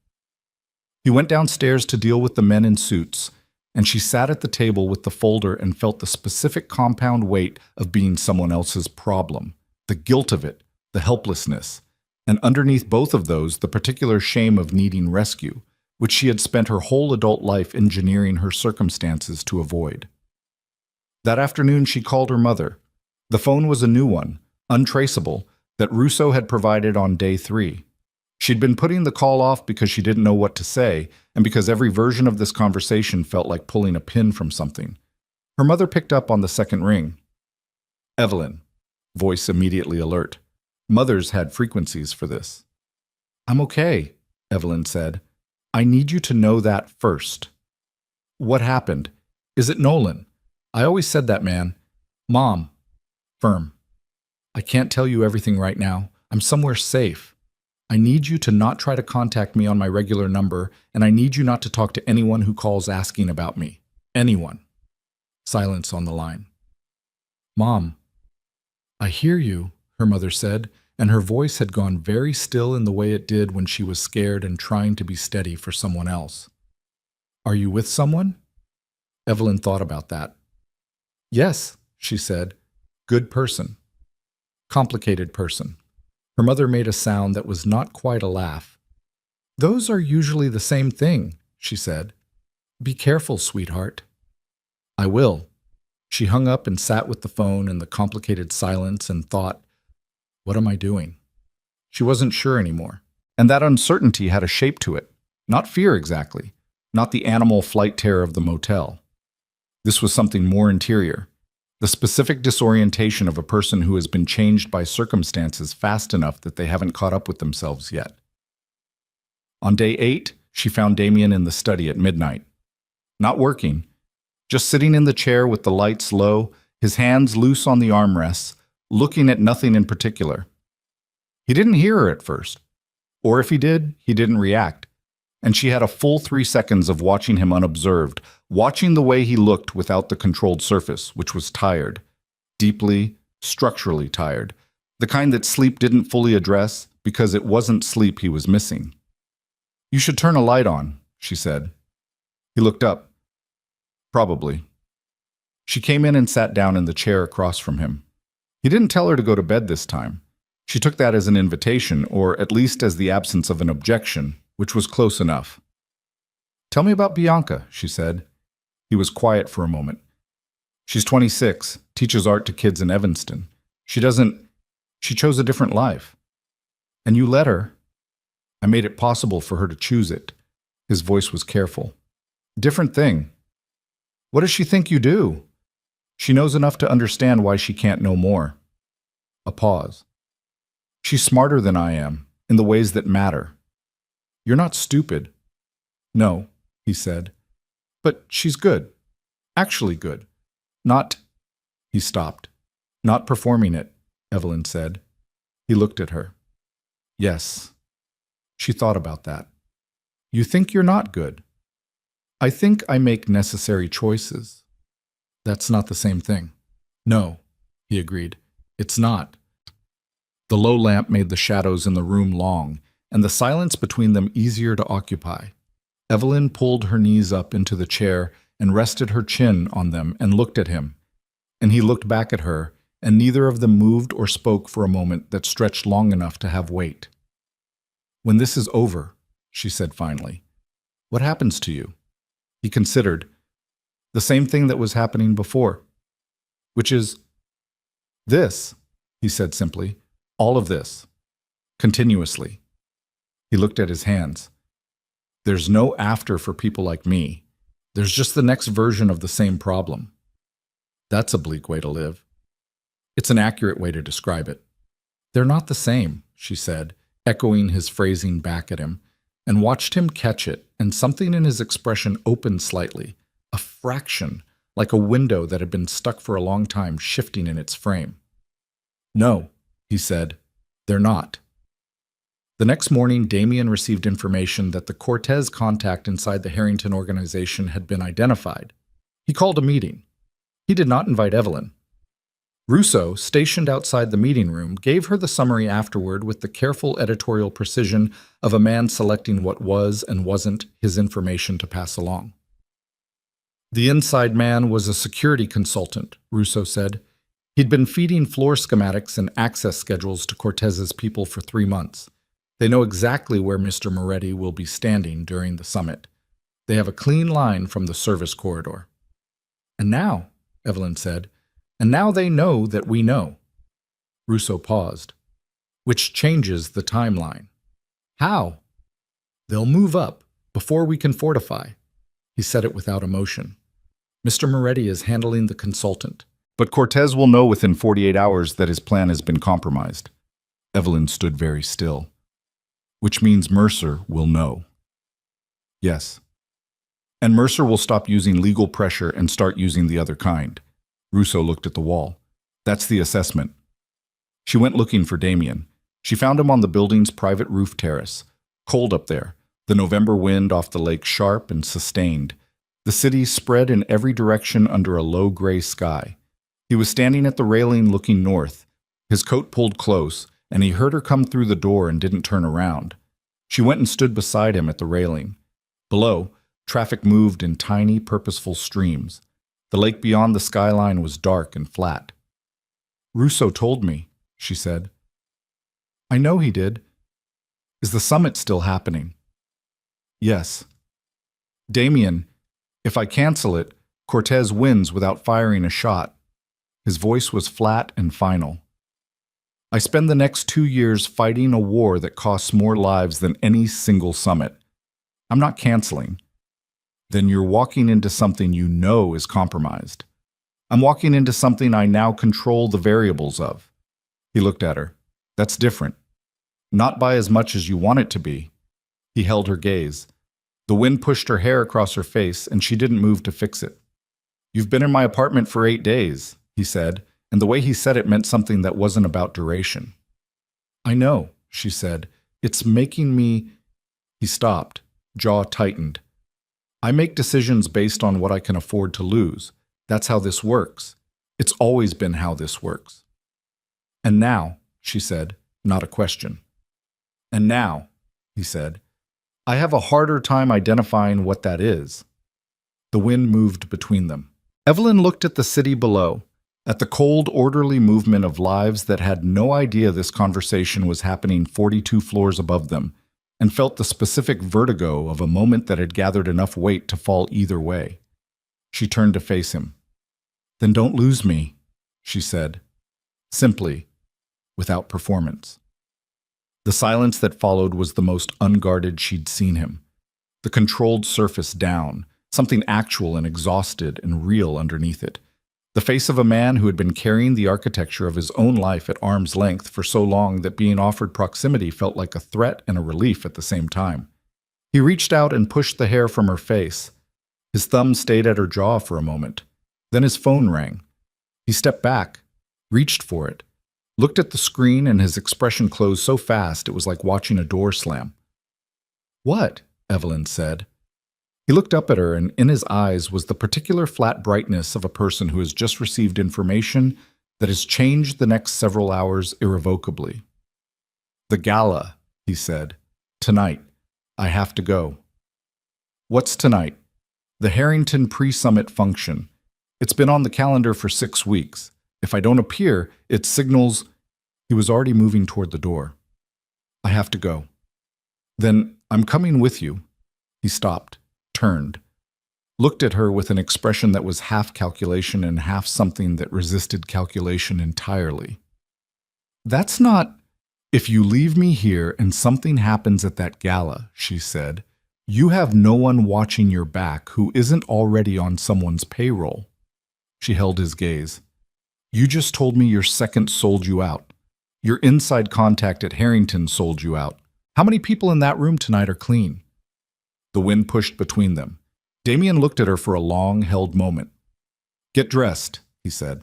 He went downstairs to deal with the men in suits, and she sat at the table with the folder and felt the specific compound weight of being someone else's problem, the guilt of it, the helplessness, and underneath both of those, the particular shame of needing rescue, which she had spent her whole adult life engineering her circumstances to avoid. That afternoon, she called her mother. The phone was a new one, untraceable, that Russo had provided on day 3. She'd been putting the call off because she didn't know what to say, and because every version of this conversation felt like pulling a pin from something. Her mother picked up on the second ring. Evelyn, voice immediately alert. Mothers had frequencies for this. I'm okay, Evelyn said. I need you to know that first. What happened? Is it Nolan? I always said that, man. Mom. Firm. I can't tell you everything right now. I'm somewhere safe. I need you to not try to contact me on my regular number, and I need you not to talk to anyone who calls asking about me. Anyone. Silence on the line. Mom. I hear you, her mother said, and her voice had gone very still in the way it did when she was scared and trying to be steady for someone else. Are you with someone? Evelyn thought about that. Yes, she said. Good person. Complicated person. Her mother made a sound that was not quite a laugh. Those are usually the same thing, she said. Be careful, sweetheart. I will. She hung up and sat with the phone in the complicated silence and thought, what am I doing? She wasn't sure anymore. And that uncertainty had a shape to it. Not fear exactly. Not the animal flight terror of the motel. This was something more interior. The specific disorientation of a person who has been changed by circumstances fast enough that they haven't caught up with themselves yet. On day 8, she found Damien in the study at midnight. Not working, just sitting in the chair with the lights low, his hands loose on the armrests, looking at nothing in particular. He didn't hear her at first. Or if he did, he didn't react. And she had a full 3 seconds of watching him unobserved, watching the way he looked without the controlled surface, which was tired. Deeply, structurally tired. The kind that sleep didn't fully address because it wasn't sleep he was missing. You should turn a light on, she said. He looked up. Probably. She came in and sat down in the chair across from him. He didn't tell her to go to bed this time. She took that as an invitation, or at least as the absence of an objection, which was close enough. Tell me about Bianca, she said. He was quiet for a moment. She's 26, teaches art to kids in Evanston. She chose a different life. And you let her. I made it possible for her to choose it. His voice was careful. Different thing. What does she think you do? She knows enough to understand why she can't know more. A pause. She's smarter than I am, in the ways that matter. You're not stupid. No, he said. But she's good. Actually good. Not... He stopped. Not performing it, Evelyn said. He looked at her. Yes. She thought about that. You think you're not good. I think I make necessary choices. That's not the same thing. No, he agreed. It's not. The low lamp made the shadows in the room long, and the silence between them easier to occupy. Evelyn pulled her knees up into the chair and rested her chin on them and looked at him. And he looked back at her, and neither of them moved or spoke for a moment that stretched long enough to have weight. When this is over, she said finally, what happens to you? He considered. The same thing that was happening before. Which is, this, he said simply, all of this, continuously. He looked at his hands. There's no after for people like me. There's just the next version of the same problem. That's a bleak way to live. It's an accurate way to describe it. They're not the same, she said, echoing his phrasing back at him, and watched him catch it, and something in his expression opened slightly, a fraction, like a window that had been stuck for a long time shifting in its frame. No, he said, they're not. The next morning, Damien received information that the Cortez contact inside the Harrington organization had been identified. He called a meeting. He did not invite Evelyn. Russo, stationed outside the meeting room, gave her the summary afterward with the careful editorial precision of a man selecting what was and wasn't his information to pass along. The inside man was a security consultant, Russo said. He'd been feeding floor schematics and access schedules to Cortez's people for 3 months. They know exactly where Mr. Moretti will be standing during the summit. They have a clean line from the service corridor. And now, Evelyn said, and now they know that we know. Russo paused. Which changes the timeline. How? They'll move up before we can fortify. He said it without emotion. Mr. Moretti is handling the consultant. But Cortez will know within 48 hours that his plan has been compromised. Evelyn stood very still. Which means Mercer will know. Yes. And Mercer will stop using legal pressure and start using the other kind. Russo looked at the wall. That's the assessment. She went looking for Damien. She found him on the building's private roof terrace. Cold up there, the November wind off the lake sharp and sustained. The city spread in every direction under a low gray sky. He was standing at the railing looking north. His coat pulled close, and he heard her come through the door and didn't turn around. She went and stood beside him at the railing. Below, traffic moved in tiny, purposeful streams. The lake beyond the skyline was dark and flat. Russo told me, she said. I know he did. Is the summit still happening? Yes. Damien, if I cancel it, Cortez wins without firing a shot. His voice was flat and final. I spend the next 2 years fighting a war that costs more lives than any single summit. I'm not canceling. Then you're walking into something you know is compromised. I'm walking into something I now control the variables of. He looked at her. That's different. Not by as much as you want it to be. He held her gaze. The wind pushed her hair across her face, and she didn't move to fix it. You've been in my apartment for 8 days, he said, and the way he said it meant something that wasn't about duration. I know, she said. It's making me... He stopped, jaw tightened. I make decisions based on what I can afford to lose. That's how this works. It's always been how this works. And now, she said, not a question. And now, he said, I have a harder time identifying what that is. The wind moved between them. Evelyn looked at the city below, at the cold, orderly movement of lives that had no idea this conversation was happening 42 floors above them, and felt the specific vertigo of a moment that had gathered enough weight to fall either way. She turned to face him. Then don't lose me, she said, simply, without performance. The silence that followed was the most unguarded she'd seen him. The controlled surface down, something actual and exhausted and real underneath it. The face of a man who had been carrying the architecture of his own life at arm's length for so long that being offered proximity felt like a threat and a relief at the same time. He reached out and pushed the hair from her face. His thumb stayed at her jaw for a moment. Then his phone rang. He stepped back, reached for it, looked at the screen, and his expression closed so fast it was like watching a door slam. What? Evelyn said. He looked up at her, and in his eyes was the particular flat brightness of a person who has just received information that has changed the next several hours irrevocably. The gala, he said. Tonight. I have to go. What's tonight? The Harrington pre-summit function. It's been on the calendar for 6 weeks. If I don't appear, it signals... He was already moving toward the door. I have to go. Then I'm coming with you. He stopped, turned, looked at her with an expression that was half calculation and half something that resisted calculation entirely. That's not... If you leave me here and something happens at that gala, she said, you have no one watching your back who isn't already on someone's payroll. She held his gaze. You just told me your second sold you out. Your inside contact at Harrington sold you out. How many people in that room tonight are clean? The wind pushed between them. Damien looked at her for a long-held moment. Get dressed, he said.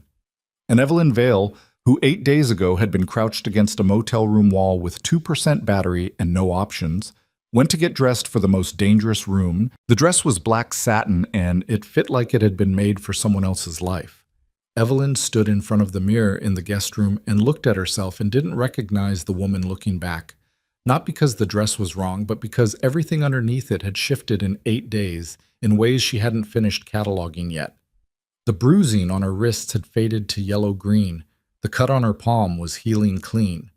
And Evelyn Vale, who 8 days ago had been crouched against a motel room wall with 2% battery and no options, went to get dressed for the most dangerous room. The dress was black satin, and it fit like it had been made for someone else's life. Evelyn stood in front of the mirror in the guest room and looked at herself and didn't recognize the woman looking back. Not because the dress was wrong, but because everything underneath it had shifted in 8 days in ways she hadn't finished cataloging yet. The bruising on her wrists had faded to yellow-green. The cut on her palm was healing clean.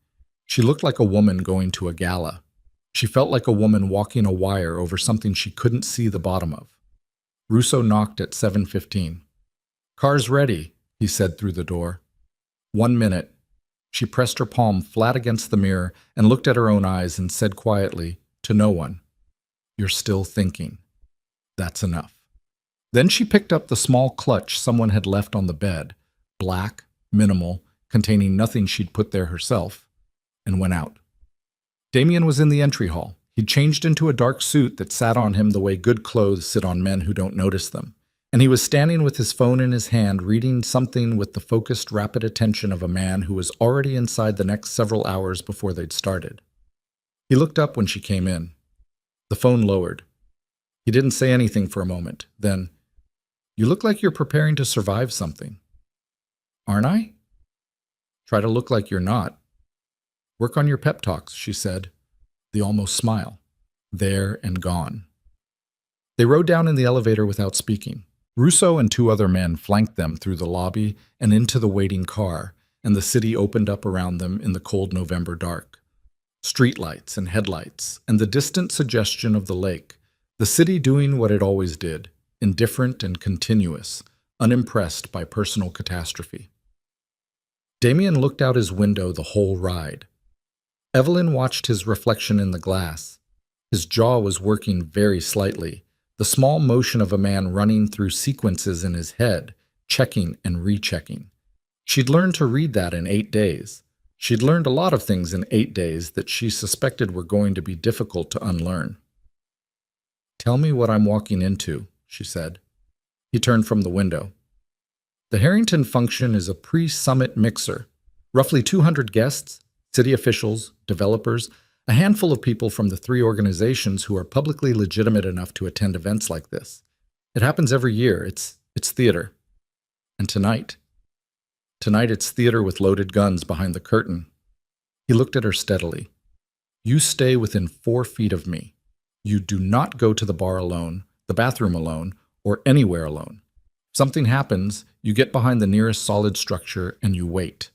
She looked like a woman going to a gala. She felt like a woman walking a wire over something she couldn't see the bottom of. Russo knocked at 7:15. "Car's ready," he said through the door. 1 minute. She pressed her palm flat against the mirror and looked at her own eyes and said quietly, to no one, "You're still thinking. That's enough." Then she picked up the small clutch someone had left on the bed, black, minimal, containing nothing she'd put there herself, and went out. Damien was in the entry hall. He'd changed into a dark suit that sat on him the way good clothes sit on men who don't notice them, and he was standing with his phone in his hand reading something with the focused, rapid attention of a man who was already inside the next several hours before they'd started. He looked up when she came in. The phone lowered. He didn't say anything for a moment. Then, "You look like you're preparing to survive something." "Aren't I?" "Try to look like you're not. Work on your pep talks," she said, the almost smile. There and gone. They rode down in the elevator without speaking. Russo and 2 other men flanked them through the lobby and into the waiting car, and the city opened up around them in the cold November dark. Streetlights and headlights, and the distant suggestion of the lake, the city doing what it always did, indifferent and continuous, unimpressed by personal catastrophe. Damien looked out his window the whole ride. Evelyn watched his reflection in the glass. His jaw was working very slightly, the small motion of a man running through sequences in his head, checking and rechecking. She'd learned to read that in 8 days. She'd learned a lot of things in 8 days that she suspected were going to be difficult to unlearn. "Tell me what I'm walking into," she said. He turned from the window. The Harrington function is a pre-summit mixer. Roughly 200 guests, city officials, developers, a handful of people from the 3 organizations who are publicly legitimate enough to attend events like this. It happens every year. It's theater. And tonight it's theater with loaded guns behind the curtain. He looked at her steadily. "You stay within 4 feet of me. You do not go to the bar alone, the bathroom alone, or anywhere alone. If something happens, you get behind the nearest solid structure and you wait.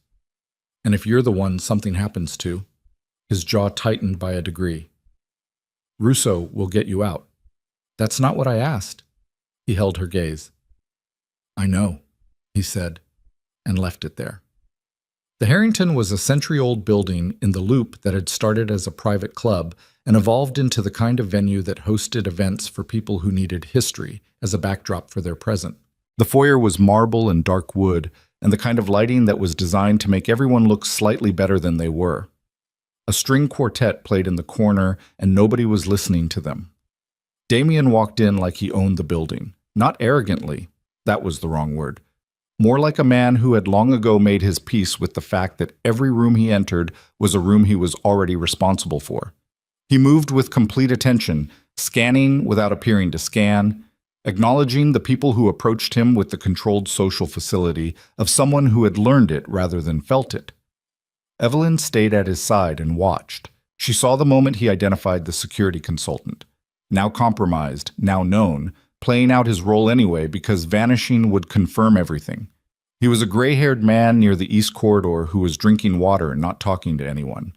And if you're the one something happens to," his jaw tightened by a degree, "Russo will get you out." "That's not what I asked." He held her gaze. "I know," he said, and left it there. The Harrington was a century-old building in the Loop that had started as a private club and evolved into the kind of venue that hosted events for people who needed history as a backdrop for their present. The foyer was marble and dark wood, and the kind of lighting that was designed to make everyone look slightly better than they were. A string quartet played in the corner, and nobody was listening to them. Damien walked in like he owned the building. Not arrogantly, that was the wrong word. More like a man who had long ago made his peace with the fact that every room he entered was a room he was already responsible for. He moved with complete attention, scanning without appearing to scan, acknowledging the people who approached him with the controlled social facility of someone who had learned it rather than felt it. Evelyn stayed at his side and watched. She saw the moment he identified the security consultant. Now compromised, now known, playing out his role anyway because vanishing would confirm everything. He was a gray-haired man near the East Corridor who was drinking water and not talking to anyone.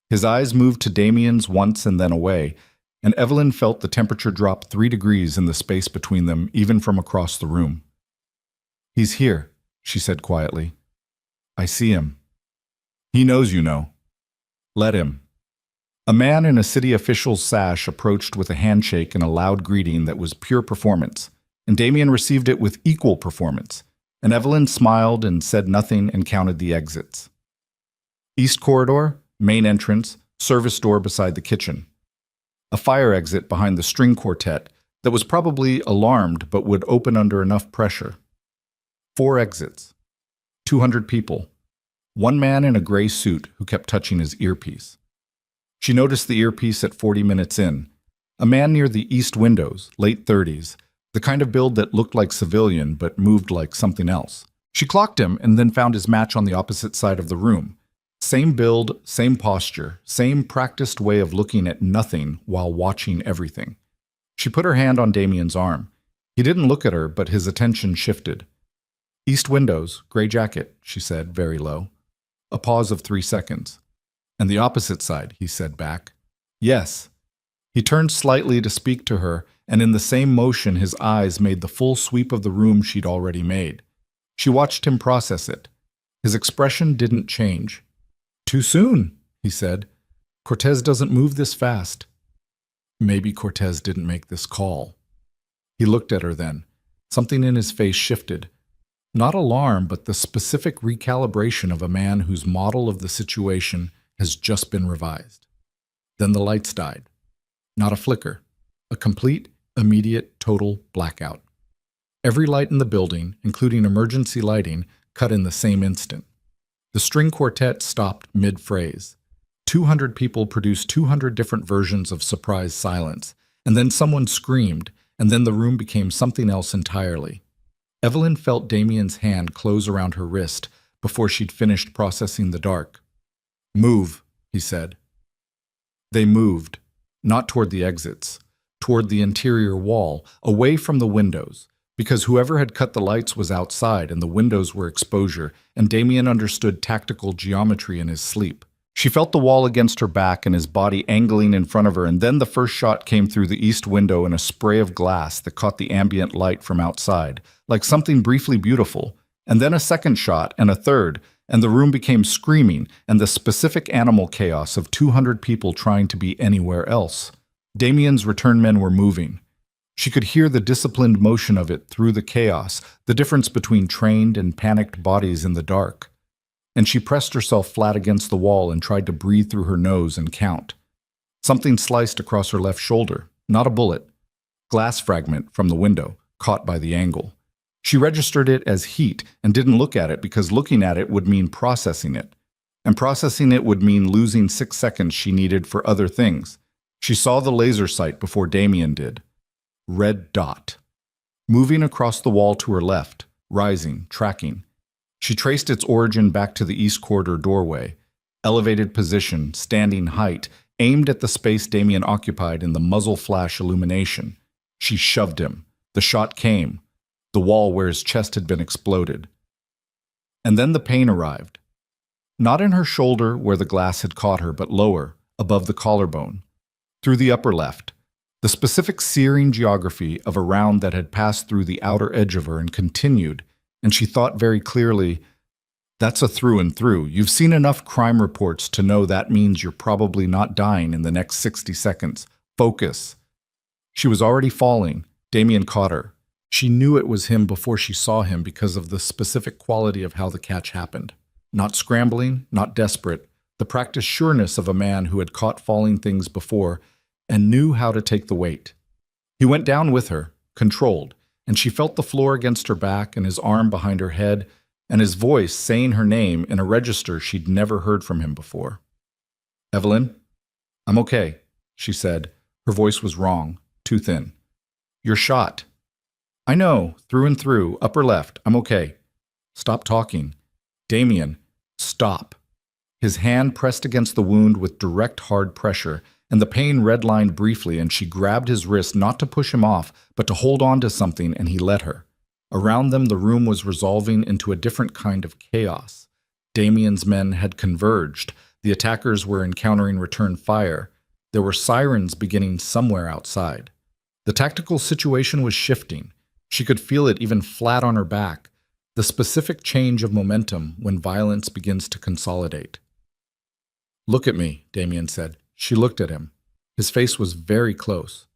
His eyes moved to Damien's once and then away, and Evelyn felt the temperature drop 3 degrees in the space between them, even from across the room. "He's here," she said quietly. "I see him. He knows you know. Let him." A man in a city official's sash approached with a handshake and a loud greeting that was pure performance, and Damien received it with equal performance, and Evelyn smiled and said nothing and counted the exits. East corridor, main entrance, service door beside the kitchen. A fire exit behind the string quartet that was probably alarmed but would open under enough pressure. 4 exits. 200 people. 1 man in a gray suit who kept touching his earpiece. She noticed the earpiece at 40 minutes in. A man near the east windows, late 30s, the kind of build that looked like civilian but moved like something else. She clocked him and then found his match on the opposite side of the room. Same build, same posture, same practiced way of looking at nothing while watching everything. She put her hand on Damien's arm. He didn't look at her, but his attention shifted. "East windows, gray jacket," she said, very low. A pause of 3 seconds. "And the opposite side," he said back. Yes. He turned slightly to speak to her, and in the same motion his eyes made the full sweep of the room she'd already made. She watched him process it. His expression didn't change. Too soon, he said. Cortez doesn't move this fast. Maybe Cortez didn't make this call. He looked at her then. Something in his face shifted. Not alarm, but the specific recalibration of a man whose model of the situation has just been revised. Then the lights died. Not a flicker. A complete, immediate, total blackout. Every light in the building, including emergency lighting, cut in the same instant. The string quartet stopped mid-phrase. 200 people produced 200 different versions of surprise silence, and then someone screamed, and then the room became something else entirely. Evelyn felt Damien's hand close around her wrist before she'd finished processing the dark. Move, he said. They moved, not toward the exits, toward the interior wall, away from the windows, because whoever had cut the lights was outside and the windows were exposure, and Damien understood tactical geometry in his sleep. She felt the wall against her back and his body angling in front of her, and then the first shot came through the east window in a spray of glass that caught the ambient light from outside, like something briefly beautiful, and then a second shot and a third, and the room became screaming and the specific animal chaos of 200 people trying to be anywhere else. Damien's return men were moving. She could hear the disciplined motion of it through the chaos, the difference between trained and panicked bodies in the dark. And she pressed herself flat against the wall and tried to breathe through her nose and count. Something sliced across her left shoulder, not a bullet. Glass fragment from the window, caught by the angle. She registered it as heat and didn't look at it because looking at it would mean processing it. And processing it would mean losing 6 seconds she needed for other things. She saw the laser sight before Damien did. Red dot. Moving across the wall to her left, rising, tracking. She traced its origin back to the east corridor doorway. Elevated position, standing height, aimed at the space Damien occupied in the muzzle flash illumination. She shoved him. The shot came. The wall where his chest had been exploded. And then the pain arrived. Not in her shoulder where the glass had caught her, but lower, above the collarbone. Through the upper left. The specific searing geography of a round that had passed through the outer edge of her and continued, and she thought very clearly, that's a through and through. You've seen enough crime reports to know that means you're probably not dying in the next 60 seconds. Focus. She was already falling. Damien caught her. She knew it was him before she saw him because of the specific quality of how the catch happened. Not scrambling, not desperate. The practiced sureness of a man who had caught falling things before and knew how to take the weight. He went down with her, controlled, and she felt the floor against her back and his arm behind her head, and his voice saying her name in a register she'd never heard from him before. Evelyn? I'm okay, she said. Her voice was wrong, too thin. You're shot. I know, through and through, upper left, I'm okay. Stop talking. Damien, stop. His hand pressed against the wound with direct, hard pressure, and the pain redlined briefly, and she grabbed his wrist not to push him off, but to hold on to something, and he let her. Around them, the room was resolving into a different kind of chaos. Damien's men had converged. The attackers were encountering return fire. There were sirens beginning somewhere outside. The tactical situation was shifting. She could feel it even flat on her back, the specific change of momentum when violence begins to consolidate. Look at me, Damien said. She looked at him. His face was very close.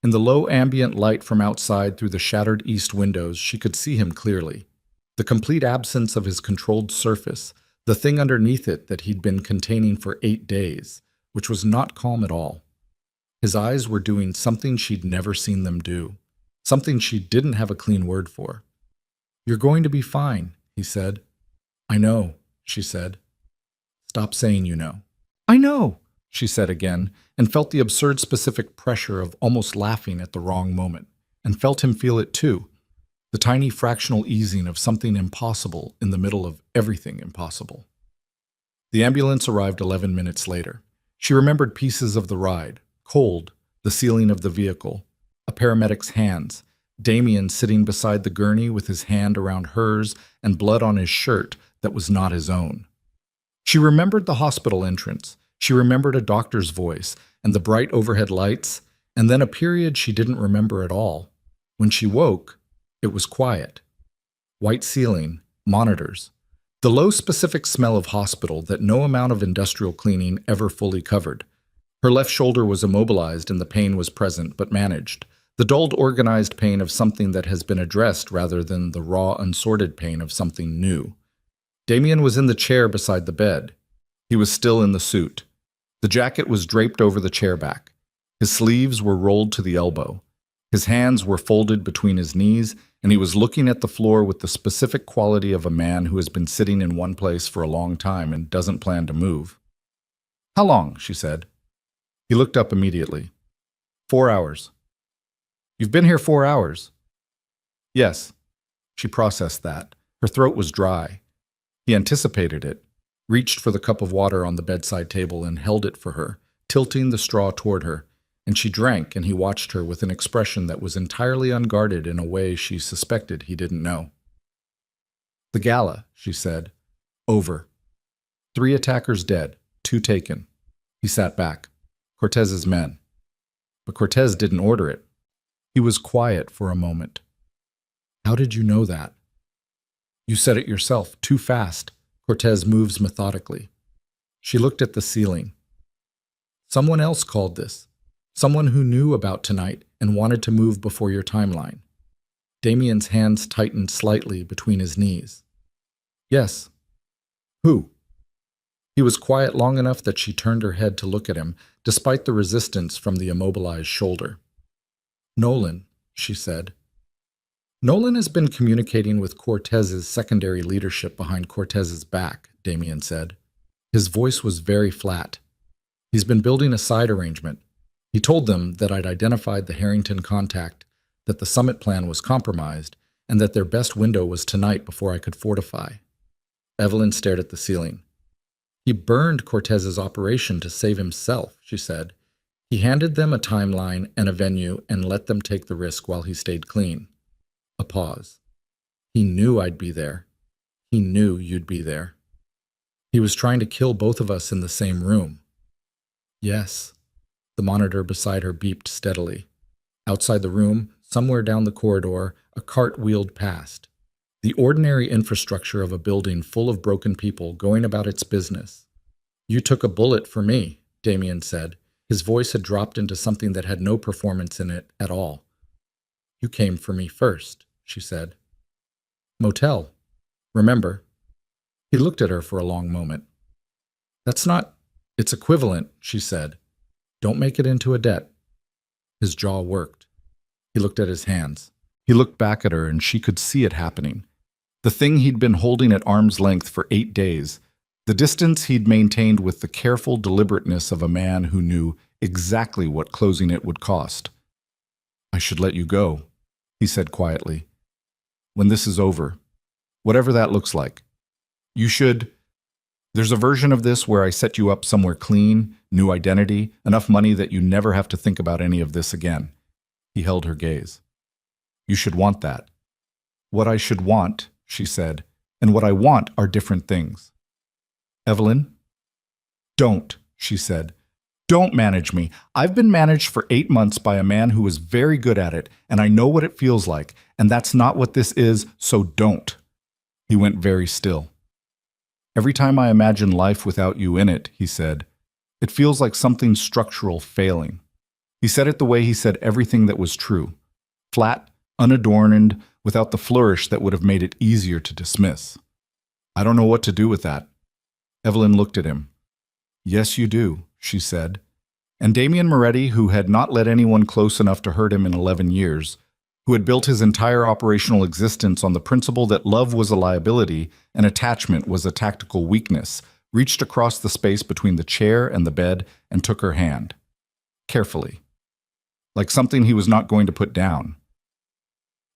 In the low ambient light from outside through the shattered east windows, she could see him clearly. The complete absence of his controlled surface, the thing underneath it that he'd been containing for 8 days, which was not calm at all. His eyes were doing something she'd never seen them do, something she didn't have a clean word for. You're going to be fine, he said. I know, she said. Stop saying you know. I know, she said again, and felt the absurd specific pressure of almost laughing at the wrong moment, and felt him feel it too, the tiny fractional easing of something impossible in the middle of everything impossible. The ambulance arrived 11 minutes later. She remembered pieces of the ride, cold, the ceiling of the vehicle, a paramedic's hands, Damien sitting beside the gurney with his hand around hers and blood on his shirt that was not his own. She remembered the hospital entrance. She remembered a doctor's voice, and the bright overhead lights, and then a period she didn't remember at all. When she woke, it was quiet. White ceiling, monitors, the low specific smell of hospital that no amount of industrial cleaning ever fully covered. Her left shoulder was immobilized and the pain was present but managed. The dulled, organized pain of something that has been addressed rather than the raw, unsorted pain of something new. Damien was in the chair beside the bed. He was still in the suit. The jacket was draped over the chair back. His sleeves were rolled to the elbow. His hands were folded between his knees, and he was looking at the floor with the specific quality of a man who has been sitting in one place for a long time and doesn't plan to move. "How long?" she said. He looked up immediately. 4 hours. "You've been here 4 hours?" "Yes." She processed that. Her throat was dry. He anticipated it, reached for the cup of water on the bedside table and held it for her, tilting the straw toward her, and she drank, and he watched her with an expression that was entirely unguarded in a way she suspected he didn't know. "The gala," she said. "Over. 3 attackers dead, 2 taken." He sat back. "Cortez's men." "But Cortez didn't order it." He was quiet for a moment. "How did you know that?" "You said it yourself, too fast. Cortez moves methodically." She looked at the ceiling. "Someone else called this. Someone who knew about tonight and wanted to move before your timeline." Damien's hands tightened slightly between his knees. "Yes." "Who?" He was quiet long enough that she turned her head to look at him, despite the resistance from the immobilized shoulder. "Nolan," she said. "Nolan has been communicating with Cortez's secondary leadership behind Cortez's back," Damien said. His voice was very flat. "He's been building a side arrangement. He told them that I'd identified the Harrington contact, that the summit plan was compromised, and that their best window was tonight before I could fortify." Evelyn stared at the ceiling. "He burned Cortez's operation to save himself," she said. "He handed them a timeline and a venue and let them take the risk while he stayed clean." A pause. "He knew I'd be there. He knew you'd be there. He was trying to kill both of us in the same room." "Yes." The monitor beside her beeped steadily. Outside the room, somewhere down the corridor, a cart wheeled past. The ordinary infrastructure of a building full of broken people going about its business. "You took a bullet for me," Damien said. His voice had dropped into something that had no performance in it at all. "You came for me first," she said. "Motel. Remember?" He looked at her for a long moment. "That's not... It's equivalent," she said. "Don't make it into a debt." His jaw worked. He looked at his hands. He looked back at her and she could see it happening. The thing he'd been holding at arm's length for 8 days. The distance he'd maintained with the careful deliberateness of a man who knew exactly what closing it would cost. "I should let you go," he said quietly. "When this is over. Whatever that looks like. You should... There's a version of this where I set you up somewhere clean, new identity, enough money that you never have to think about any of this again." He held her gaze. "You should want that." "What I should want," she said, "and what I want are different things." "Evelyn?" "Don't," she said. "Don't manage me. I've been managed for 8 months by a man who is very good at it, and I know what it feels like, and that's not what this is, so don't." He went very still. "Every time I imagine life without you in it," he said, "it feels like something structural failing." He said it the way he said everything that was true. Flat, unadorned, without the flourish that would have made it easier to dismiss. "I don't know what to do with that." Evelyn looked at him. "Yes, you do," she said. And Damien Moretti, who had not let anyone close enough to hurt him in 11 years, who had built his entire operational existence on the principle that love was a liability and attachment was a tactical weakness, reached across the space between the chair and the bed and took her hand. Carefully. Like something he was not going to put down.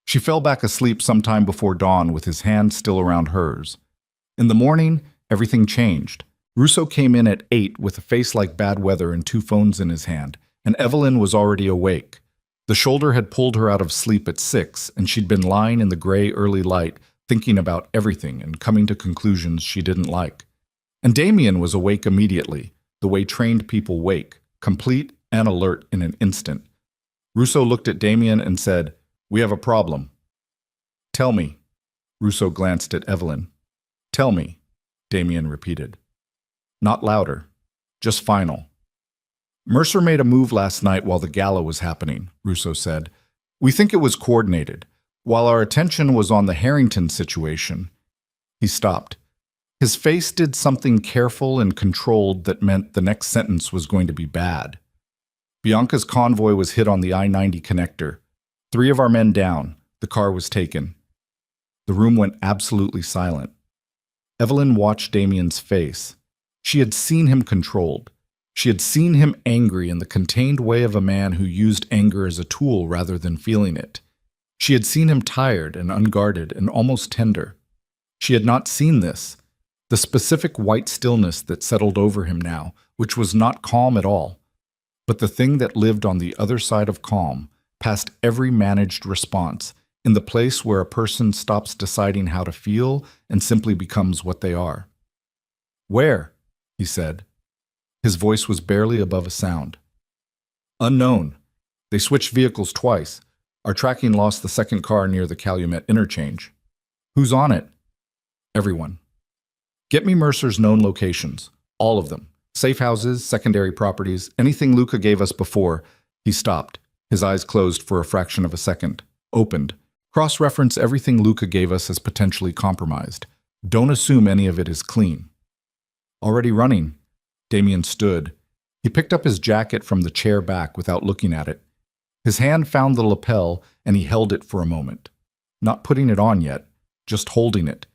She fell back asleep sometime before dawn with his hand still around hers. In the morning, everything changed. Russo came in at 8 with a face like bad weather and 2 phones in his hand, and Evelyn was already awake. The shoulder had pulled her out of sleep at 6, and she'd been lying in the gray early light, thinking about everything and coming to conclusions she didn't like. And Damien was awake immediately, the way trained people wake, complete and alert in an instant. Russo looked at Damien and said, "We have a problem." "Tell me." Russo glanced at Evelyn. "Tell me," Damien repeated. "Not louder. Just final." "Mercer made a move last night while the gala was happening," Russo said. "We think it was coordinated. While our attention was on the Harrington situation." He stopped. His face did something careful and controlled that meant the next sentence was going to be bad. "Bianca's convoy was hit on the I-90 connector. 3 of our men down. The car was taken." The room went absolutely silent. Evelyn watched Damien's face. She had seen him controlled. She had seen him angry in the contained way of a man who used anger as a tool rather than feeling it. She had seen him tired and unguarded and almost tender. She had not seen this, the specific white stillness that settled over him now, which was not calm at all, but the thing that lived on the other side of calm, past every managed response, in the place where a person stops deciding how to feel and simply becomes what they are. "Where?" he said. His voice was barely above a sound. "Unknown. They switched vehicles twice. Our tracking lost the second car near the Calumet interchange." "Who's on it?" "Everyone. Get me Mercer's known locations. All of them. Safe houses, secondary properties, anything Luca gave us before." He stopped. His eyes closed for a fraction of a second. Opened. "Cross-reference everything Luca gave us as potentially compromised. Don't assume any of it is clean." "Already running." Damien stood. He picked up his jacket from the chair back without looking at it. His hand found the lapel, and he held it for a moment. Not putting it on yet, just holding it.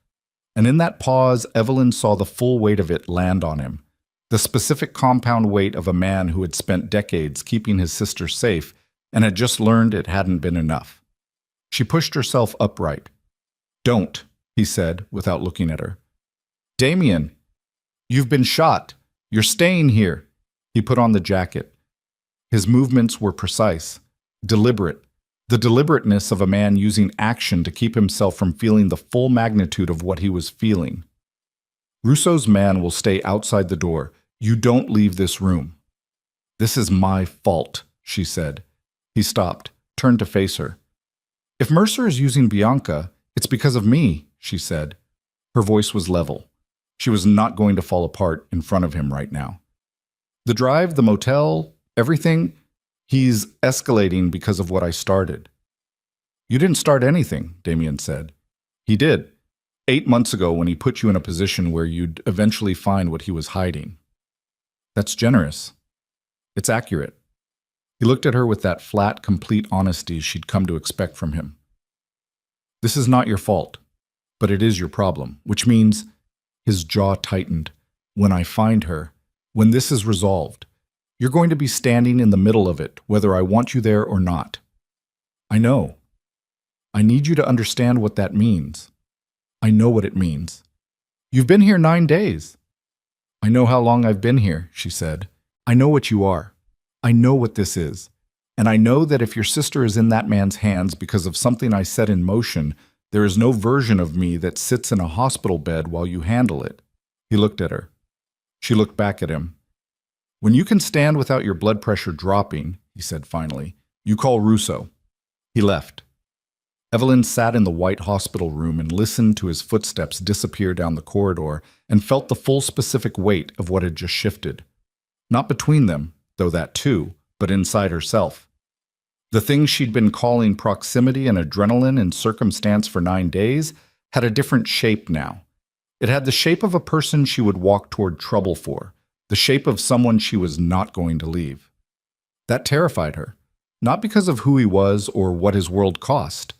And in that pause, Evelyn saw the full weight of it land on him. The specific compound weight of a man who had spent decades keeping his sister safe and had just learned it hadn't been enough. She pushed herself upright. "Don't," he said, without looking at her. "Damien, you've been shot. You're staying here." He put on the jacket. His movements were precise, deliberate, the deliberateness of a man using action to keep himself from feeling the full magnitude of what he was feeling. "Russo's man will stay outside the door. You don't leave this room." "This is my fault," she said. He stopped, turned to face her. "If Mercer is using Bianca, it's because of me," she said. Her voice was level. She was not going to fall apart in front of him right now. "The drive, the motel, everything, he's escalating because of what I started." "You didn't start anything," Damien said. "He did. 8 months ago when he put you in a position where you'd eventually find what he was hiding." "That's generous. It's accurate." He looked at her with that flat, complete honesty she'd come to expect from him. "This is not your fault, but it is your problem, which means..." His jaw tightened. "When I find her, when this is resolved, you're going to be standing in the middle of it, whether I want you there or not." "I know. I need you to understand what that means." "I know what it means." "You've been here 9 days." "I know how long I've been here," she said. "I know what you are. I know what this is. And I know that if your sister is in that man's hands because of something I set in motion, there is no version of me that sits in a hospital bed while you handle it." He looked at her. She looked back at him. "When you can stand without your blood pressure dropping," he said finally, "you call Russo." He left. Evelyn sat in the white hospital room and listened to his footsteps disappear down the corridor and felt the full specific weight of what had just shifted. Not between them, though that too, but inside herself. The thing she'd been calling proximity and adrenaline in circumstance for 9 days had a different shape now. It had the shape of a person she would walk toward trouble for, the shape of someone she was not going to leave. That terrified her, not because of who he was or what his world cost,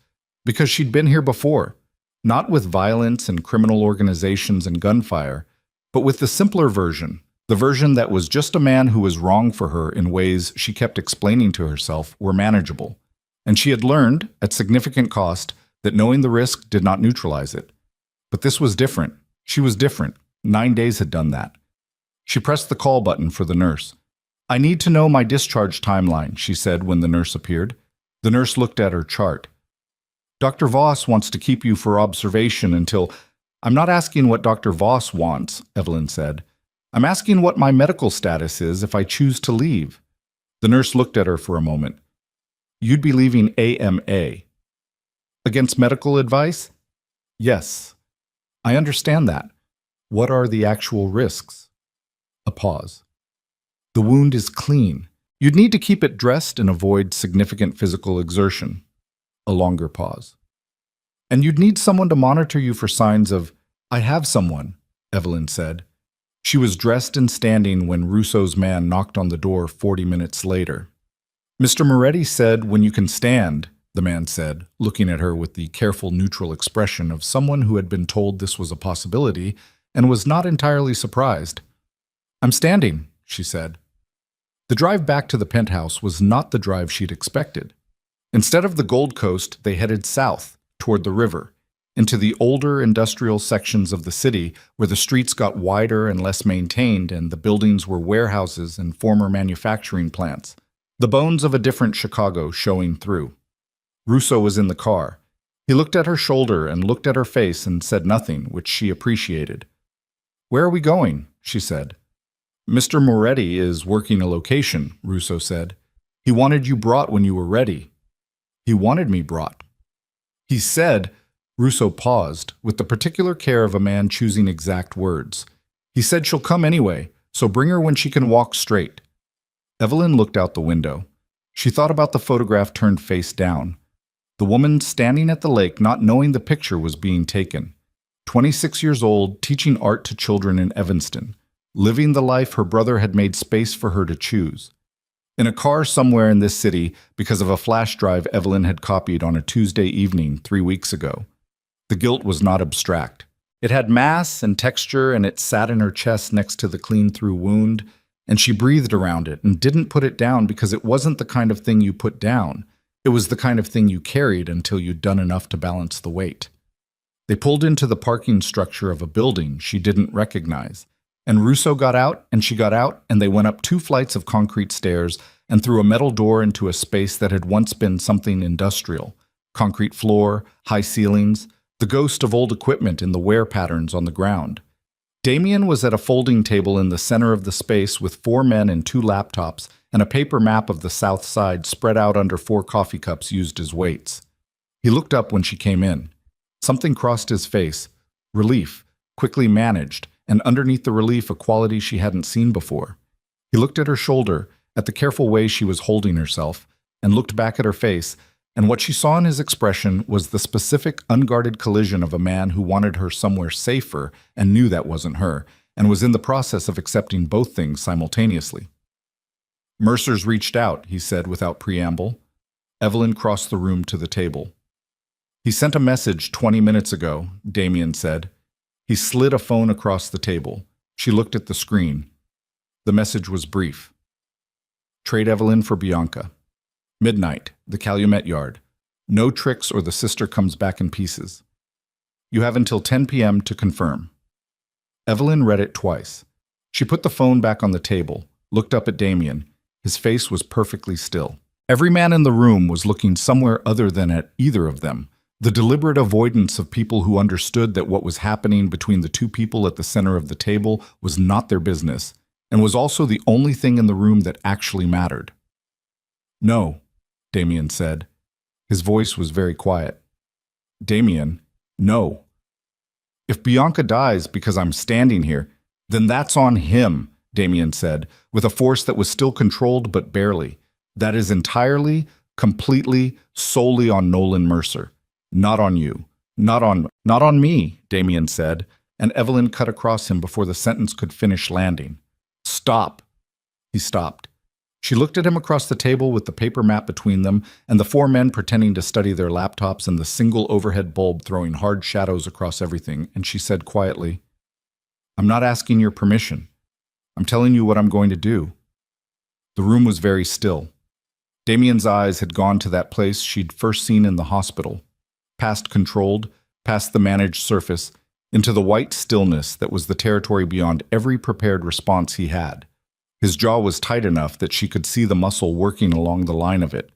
because she'd been here before, not with violence and criminal organizations and gunfire, but with the simpler version, the version that was just a man who was wrong for her in ways she kept explaining to herself were manageable. And she had learned, at significant cost, that knowing the risk did not neutralize it. But this was different. She was different. 9 days had done that. She pressed the call button for the nurse. "I need to know my discharge timeline," she said when the nurse appeared. The nurse looked at her chart. "Dr. Voss wants to keep you for observation until..." "I'm not asking what Dr. Voss wants," Evelyn said. "I'm asking what my medical status is if I choose to leave." The nurse looked at her for a moment. You'd be leaving AMA. Against medical advice? Yes. I understand that. What are the actual risks? A pause. The wound is clean. You'd need to keep it dressed and avoid significant physical exertion. A longer pause. And you'd need someone to monitor you for signs of, I have someone, Evelyn said. She was dressed and standing when Russo's man knocked on the door 40 minutes later. Mr. Moretti said, when you can stand, the man said, looking at her with the careful, neutral expression of someone who had been told this was a possibility and was not entirely surprised. I'm standing, she said. The drive back to the penthouse was not the drive she'd expected. Instead of the Gold Coast, they headed south, toward the river, into the older industrial sections of the city where the streets got wider and less maintained and the buildings were warehouses and former manufacturing plants, the bones of a different Chicago showing through. Russo was in the car. He looked at her shoulder and looked at her face and said nothing, which she appreciated. Where are we going? She said. Mr. Moretti is working a location, Russo said. He wanted you brought when you were ready. He wanted me brought. He said, Russo paused, with the particular care of a man choosing exact words. He said she'll come anyway, so bring her when she can walk straight. Evelyn looked out the window. She thought about the photograph turned face down. The woman standing at the lake not knowing the picture was being taken. 26 years old, teaching art to children in Evanston, living the life her brother had made space for her to choose. In a car somewhere in this city because of a flash drive Evelyn had copied on a Tuesday evening 3 weeks ago. The guilt was not abstract. It had mass and texture, and it sat in her chest next to the clean-through wound, and she breathed around it and didn't put it down because it wasn't the kind of thing you put down. It was the kind of thing you carried until you'd done enough to balance the weight. They pulled into the parking structure of a building she didn't recognize, and Russo got out, and she got out, and they went up 2 flights of concrete stairs and through a metal door into a space that had once been something industrial. Concrete floor, high ceilings, the ghost of old equipment in the wear patterns on the ground. Damien was at a folding table in the center of the space with 4 men and 2 laptops and a paper map of the south side spread out under 4 coffee cups used as weights. He looked up when she came in. Something crossed his face. Relief, quickly managed, and underneath the relief a quality she hadn't seen before. He looked at her shoulder, at the careful way she was holding herself, and looked back at her face, and what she saw in his expression was the specific, unguarded collision of a man who wanted her somewhere safer and knew that wasn't her, and was in the process of accepting both things simultaneously. Mercer's reached out, he said without preamble. Evelyn crossed the room to the table. He sent a message 20 minutes ago, Damien said. He slid a phone across the table. She looked at the screen. The message was brief. Trade Evelyn for Bianca. Midnight, the Calumet Yard. No tricks or the sister comes back in pieces. You have until 10 p.m. to confirm. Evelyn read it twice. She put the phone back on the table, looked up at Damien. His face was perfectly still. Every man in the room was looking somewhere other than at either of them. The deliberate avoidance of people who understood that what was happening between the 2 people at the center of the table was not their business, and was also the only thing in the room that actually mattered. No, Damien said. His voice was very quiet. Damien, no. If Bianca dies because I'm standing here, then that's on him, Damien said, with a force that was still controlled but barely. That is entirely, completely, solely on Nolan Mercer. Not on you. Not on me, Damien said, and Evelyn cut across him before the sentence could finish landing. Stop. He stopped. She looked at him across the table with the paper map between them and the 4 men pretending to study their laptops and the single overhead bulb throwing hard shadows across everything, and she said quietly, I'm not asking your permission. I'm telling you what I'm going to do. The room was very still. Damien's eyes had gone to that place she'd first seen in the hospital, past controlled, past the managed surface, into the white stillness that was the territory beyond every prepared response he had. His jaw was tight enough that she could see the muscle working along the line of it.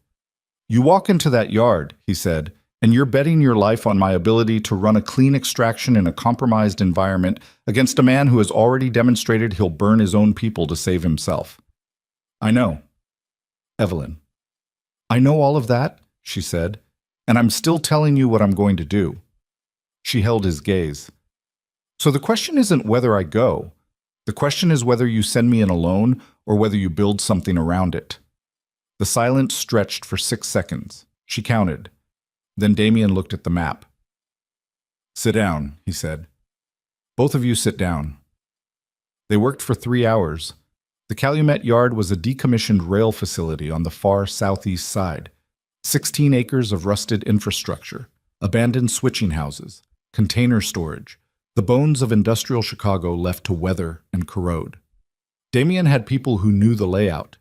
You walk into that yard, he said, and you're betting your life on my ability to run a clean extraction in a compromised environment against a man who has already demonstrated he'll burn his own people to save himself. I know. Evelyn. I know all of that, she said, and I'm still telling you what I'm going to do. She held his gaze. So the question isn't whether I go. The question is whether you send me in alone or whether you build something around it. The silence stretched for 6 seconds. She counted. Then Damien looked at the map. Sit down, he said. Both of you sit down. They worked for 3 hours. The Calumet Yard was a decommissioned rail facility on the far southeast side. 16 acres of rusted infrastructure, abandoned switching houses, container storage, the bones of industrial Chicago left to weather and corrode. Damien had people who knew the layout.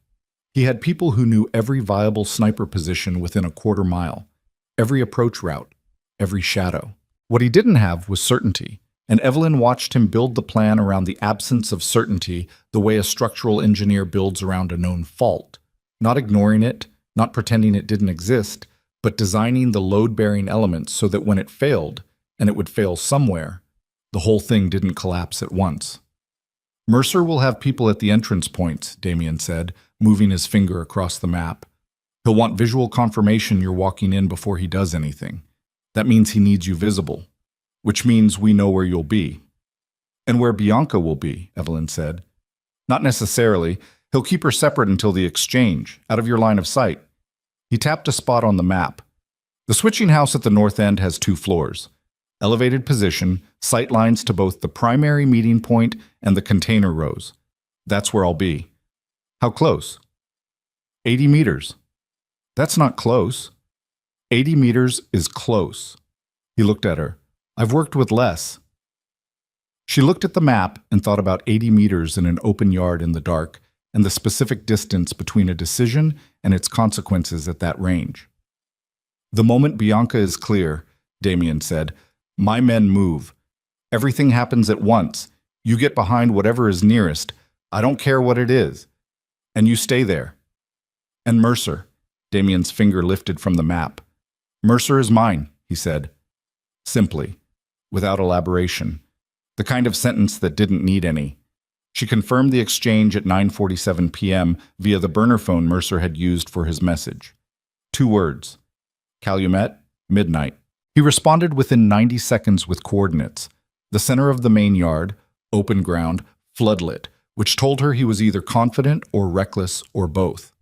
He had people who knew every viable sniper position within a quarter mile, every approach route, every shadow. What he didn't have was certainty, and Evelyn watched him build the plan around the absence of certainty the way a structural engineer builds around a known fault, not ignoring it, not pretending it didn't exist, but designing the load-bearing elements so that when it failed, and it would fail somewhere, the whole thing didn't collapse at once. Mercer will have people at the entrance points, Damien said, moving his finger across the map. He'll want visual confirmation you're walking in before he does anything. That means he needs you visible, which means we know where you'll be. And where Bianca will be, Evelyn said. Not necessarily. He'll keep her separate until the exchange, out of your line of sight. He tapped a spot on the map. The switching house at the north end has 2 floors. Elevated position, sight lines to both the primary meeting point and the container rows. That's where I'll be. How close? 80 meters. That's not close. 80 meters is close. He looked at her. I've worked with less. She looked at the map and thought about 80 meters in an open yard in the dark and the specific distance between a decision and its consequences at that range. The moment Bianca is clear, Damien said, my men move. Everything happens at once. You get behind whatever is nearest. I don't care what it is. And you stay there. And Mercer, Damien's finger lifted from the map. Mercer is mine, he said. Simply, without elaboration. The kind of sentence that didn't need any. She confirmed the exchange at 9:47 p.m. via the burner phone Mercer had used for his message. 2 words. Calumet, midnight. He responded within 90 seconds with coordinates. The center of the main yard, open ground, floodlit, which told her he was either confident or reckless or both.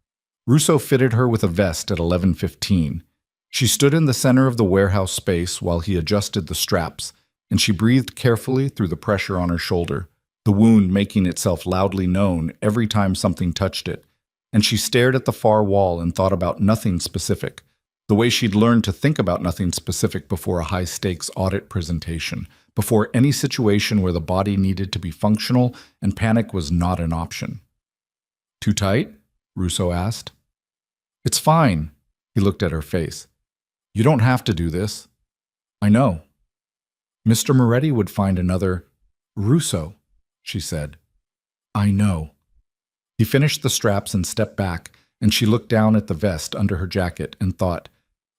Russo fitted her with a vest at 11:15. She stood in the center of the warehouse space while he adjusted the straps, and she breathed carefully through the pressure on her shoulder, the wound making itself loudly known every time something touched it. And she stared at the far wall and thought about nothing specific, the way she'd learned to think about nothing specific before a high-stakes audit presentation, before any situation where the body needed to be functional and panic was not an option. Too tight? Russo asked. It's fine. He looked at her face. You don't have to do this. I know. Mr. Moretti would find another Russo, she said. I know. He finished the straps and stepped back, and she looked down at the vest under her jacket and thought,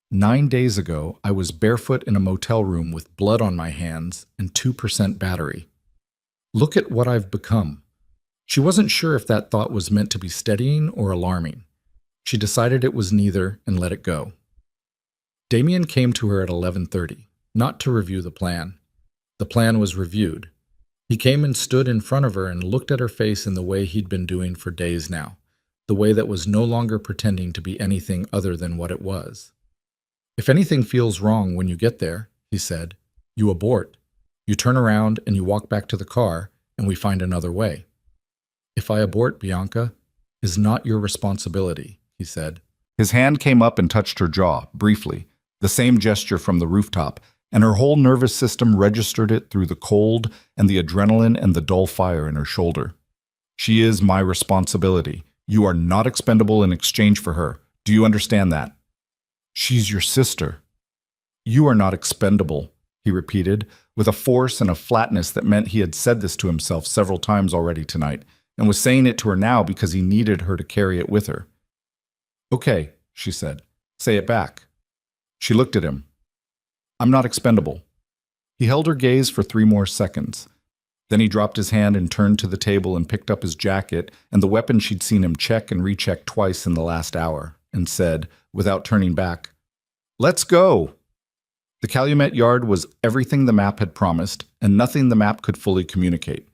9 days ago, I was barefoot in a motel room with blood on my hands and 2% battery. Look at what I've become. She wasn't sure if that thought was meant to be steadying or alarming. She decided it was neither and let it go. Damien came to her at 11:30, not to review the plan. The plan was reviewed. He came and stood in front of her and looked at her face in the way he'd been doing for days now, the way that was no longer pretending to be anything other than what it was. If anything feels wrong when you get there, he said, you abort. You turn around and you walk back to the car, and we find another way. If I abort, Bianca, is not your responsibility, he said. His hand came up and touched her jaw, briefly, the same gesture from the rooftop, and her whole nervous system registered it through the cold and the adrenaline and the dull fire in her shoulder. She is my responsibility. You are not expendable in exchange for her. Do you understand that? She's your sister. You are not expendable, he repeated, with a force and a flatness that meant he had said this to himself several times already tonight, and was saying it to her now because he needed her to carry it with her. Okay, she said. Say it back. She looked at him. I'm not expendable. He held her gaze for 3 more seconds. Then he dropped his hand and turned to the table and picked up his jacket and the weapon she'd seen him check and recheck twice in the last hour, and said, without turning back, "Let's go!" The Calumet Yard was everything the map had promised, and nothing the map could fully communicate.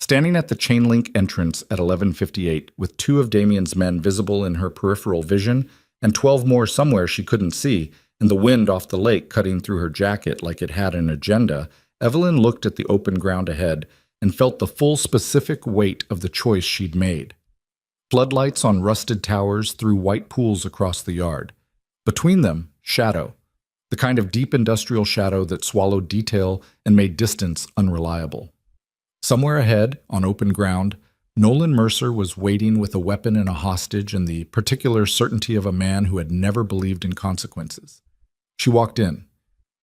Standing at the chain-link entrance at 11:58, with 2 of Damien's men visible in her peripheral vision, and 12 more somewhere she couldn't see, and the wind off the lake cutting through her jacket like it had an agenda, Evelyn looked at the open ground ahead and felt the full specific weight of the choice she'd made. Floodlights on rusted towers threw white pools across the yard. Between them, shadow, the kind of deep industrial shadow that swallowed detail and made distance unreliable. Somewhere ahead, on open ground, Nolan Mercer was waiting with a weapon and a hostage and the particular certainty of a man who had never believed in consequences. She walked in.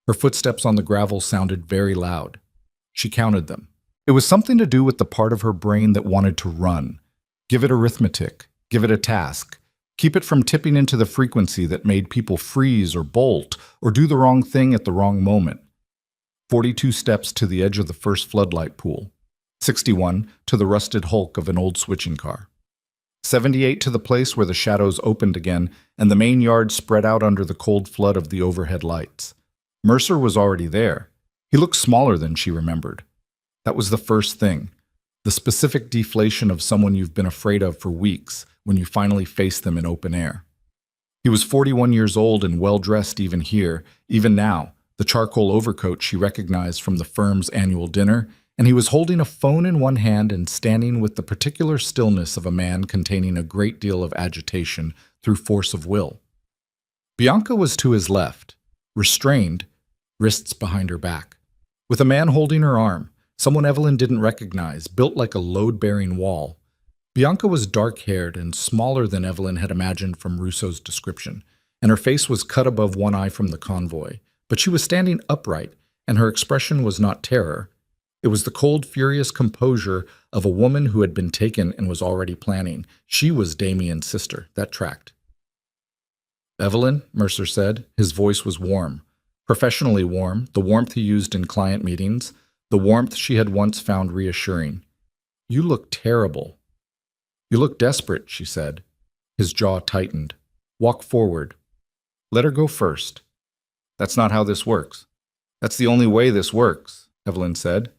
Her footsteps on the gravel sounded very loud. She counted them. It was something to do with the part of her brain that wanted to run. Give it arithmetic. Give it a task. Keep it from tipping into the frequency that made people freeze or bolt or do the wrong thing at the wrong moment. 42 steps to the edge of the first floodlight pool. 61 to the rusted hulk of an old switching car. 78 to the place where the shadows opened again and the main yard spread out under the cold flood of the overhead lights. Mercer was already there. He looked smaller than she remembered. That was the first thing. The specific deflation of someone you've been afraid of for weeks when you finally face them in open air. He was 41 years old and well-dressed even here, even now, the charcoal overcoat she recognized from the firm's annual dinner, and he was holding a phone in one hand and standing with the particular stillness of a man containing a great deal of agitation through force of will. Bianca was to his left, restrained, wrists behind her back, with a man holding her arm, someone Evelyn didn't recognize, built like a load-bearing wall. Bianca was dark-haired and smaller than Evelyn had imagined from Russo's description, and her face was cut above one eye from the convoy, but she was standing upright, and her expression was not terror. It was the cold, furious composure of a woman who had been taken and was already planning. She was Damien's sister. That tracked. "Evelyn," Mercer said. His voice was warm. Professionally warm, the warmth he used in client meetings, the warmth she had once found reassuring. "You look terrible." "You look desperate," she said. His jaw tightened. "Walk forward. Let her go first." "That's not how this works." "That's the only way this works," Evelyn said.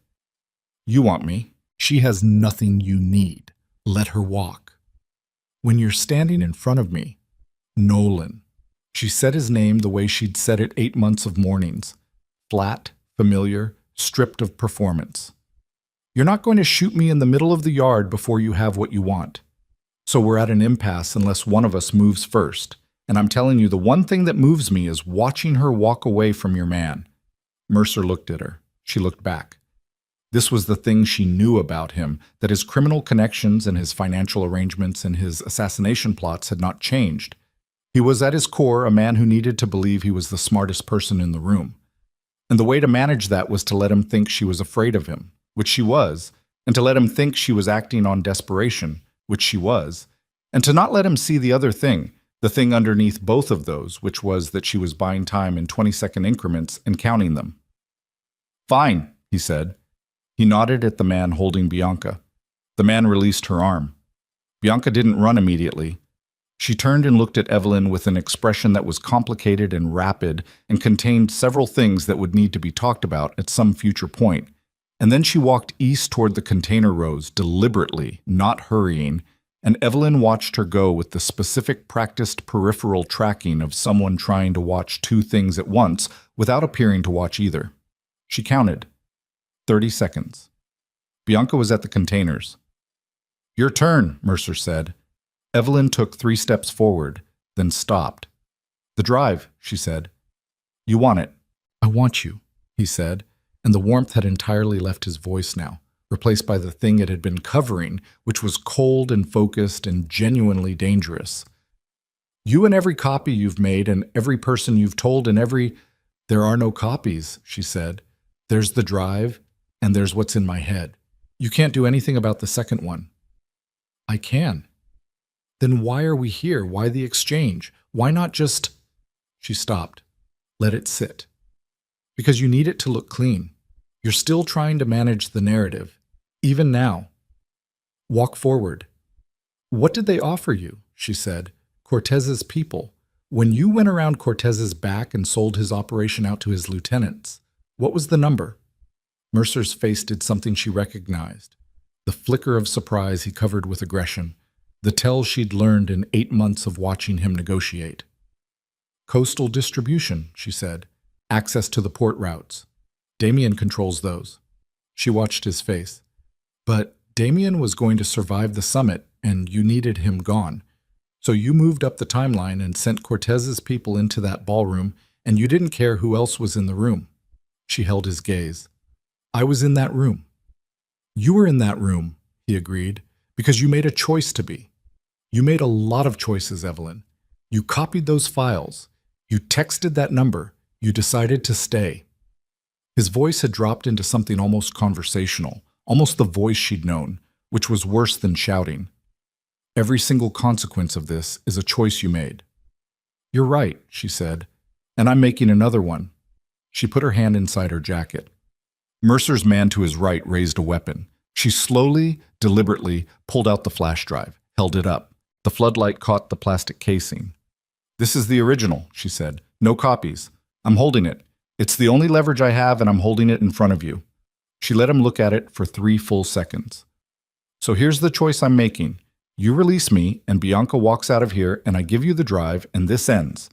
"You want me. She has nothing you need. Let her walk." "When you're standing in front of me, Nolan." She said his name the way she'd said it 8 months of mornings. Flat, familiar, stripped of performance. "You're not going to shoot me in the middle of the yard before you have what you want. So we're at an impasse unless one of us moves first. And I'm telling you, the one thing that moves me is watching her walk away from your man." Mercer looked at her. She looked back. This was the thing she knew about him, that his criminal connections and his financial arrangements and his assassination plots had not changed. He was at his core a man who needed to believe he was the smartest person in the room. And the way to manage that was to let him think she was afraid of him, which she was, and to let him think she was acting on desperation, which she was, and to not let him see the other thing, the thing underneath both of those, which was that she was buying time in 20-second increments and counting them. "Fine," he said. He nodded at the man holding Bianca. The man released her arm. Bianca didn't run immediately. She turned and looked at Evelyn with an expression that was complicated and rapid and contained several things that would need to be talked about at some future point. And then she walked east toward the container rows, deliberately, not hurrying, and Evelyn watched her go with the specific practiced peripheral tracking of someone trying to watch 2 things at once without appearing to watch either. She counted. 30 seconds. Bianca was at the containers. "Your turn," Mercer said. Evelyn took 3 steps forward, then stopped. "The drive," she said. "You want it." "I want you," he said, and the warmth had entirely left his voice now, replaced by the thing it had been covering, which was cold and focused and genuinely dangerous. "You and every copy you've made and every person you've told and every—" "There are no copies," she said. "There's the drive, and there's what's in my head. You can't do anything about the second one." "I can." "Then why are we here? Why the exchange? Why not just—" She stopped. "Let it sit." "Because you need it to look clean. You're still trying to manage the narrative. Even now. Walk forward. What did they offer you? She said. Cortez's people. When you went around Cortez's back and sold his operation out to his lieutenants, what was the number? Mercer's face did something she recognized. The flicker of surprise he covered with aggression. The tell she'd learned in 8 months of watching him negotiate. Coastal distribution, she said. Access to the port routes. Damien controls those. She watched his face. But Damien was going to survive the summit, and you needed him gone. So you moved up the timeline and sent Cortez's people into that ballroom, and you didn't care who else was in the room. She held his gaze. I was in that room. You were in that room, he agreed, because you made a choice to be. You made a lot of choices, Evelyn. You copied those files. You texted that number. You decided to stay. His voice had dropped into something almost conversational, almost the voice she'd known, which was worse than shouting. Every single consequence of this is a choice you made. You're right, she said, and I'm making another one. She put her hand inside her jacket. Mercer's man to his right raised a weapon. She slowly, deliberately pulled out the flash drive, held it up. The floodlight caught the plastic casing. This is the original, she said. No copies. I'm holding it. It's the only leverage I have, and I'm holding it in front of you. She let him look at it for 3 full seconds. So here's the choice I'm making. You release me, and Bianca walks out of here, and I give you the drive, and this ends.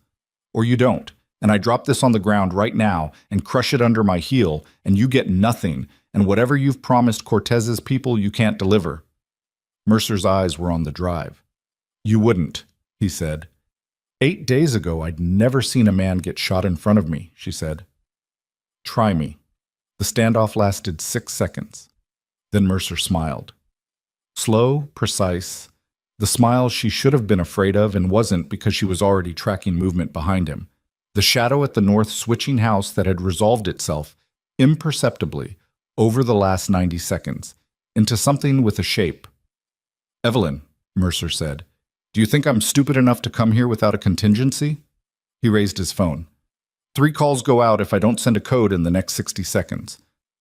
Or you don't, and I drop this on the ground right now and crush it under my heel, and you get nothing, and whatever you've promised Cortez's people you can't deliver. Mercer's eyes were on the drive. You wouldn't, he said. 8 days ago, I'd never seen a man get shot in front of me, she said. Try me. The standoff lasted 6 seconds. Then Mercer smiled. Slow, precise, the smile she should have been afraid of and wasn't because she was already tracking movement behind him. The shadow at the north switching house that had resolved itself, imperceptibly, over the last 90 seconds, into something with a shape. Evelyn, Mercer said, do you think I'm stupid enough to come here without a contingency? He raised his phone. 3 calls go out if I don't send a code in the next 60 seconds.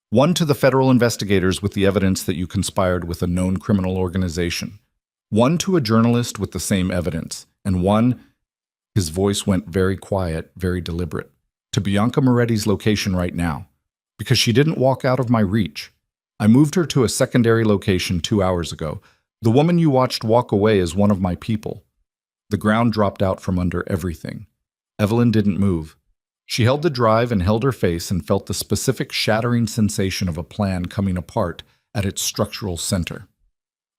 1 to the federal investigators with the evidence that you conspired with a known criminal organization. 1 to a journalist with the same evidence. And 1, his voice went very quiet, very deliberate, to Bianca Moretti's location right now. Because she didn't walk out of my reach. I moved her to a secondary location 2 hours ago. The woman you watched walk away is one of my people. The ground dropped out from under everything. Evelyn didn't move. She held the drive and held her face and felt the specific shattering sensation of a plan coming apart at its structural center.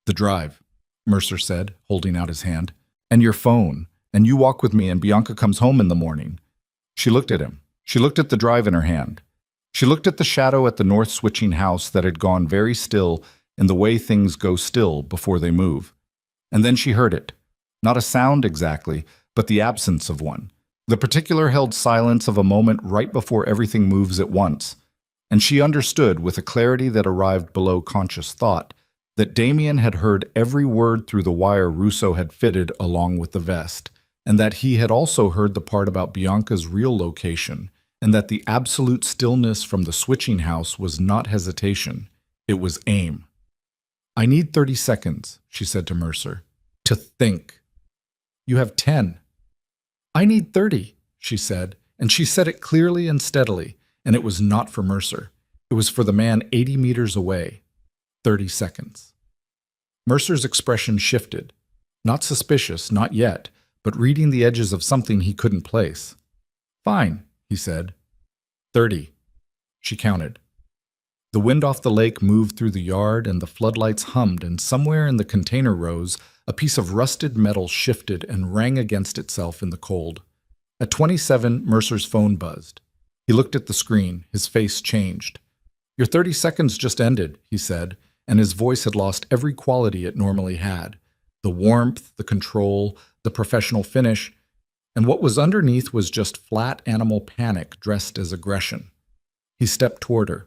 The drive, Mercer said, holding out his hand, and your phone, and you walk with me and Bianca comes home in the morning. She looked at him. She looked at the drive in her hand. She looked at the shadow at the north switching house that had gone very still in the way things go still before they move. And then she heard it. Not a sound exactly, but the absence of one. The particular held silence of a moment right before everything moves at once. And she understood, with a clarity that arrived below conscious thought, that Damien had heard every word through the wire Russo had fitted along with the vest, and that he had also heard the part about Bianca's real location, and that the absolute stillness from the switching house was not hesitation, it was aim. I need 30 seconds, she said to Mercer, to think. You have 10. I need 30, she said, and she said it clearly and steadily, and it was not for Mercer. It was for the man 80 meters away. 30 seconds. Mercer's expression shifted. Not suspicious, not yet, but reading the edges of something he couldn't place. Fine, he said. 30. She counted. The wind off the lake moved through the yard and the floodlights hummed, and somewhere in the container rows, a piece of rusted metal shifted and rang against itself in the cold. At 27, Mercer's phone buzzed. He looked at the screen. His face changed. Your 30 seconds just ended, he said, and his voice had lost every quality it normally had. The warmth, the control, the professional finish, and what was underneath was just flat animal panic dressed as aggression. He stepped toward her.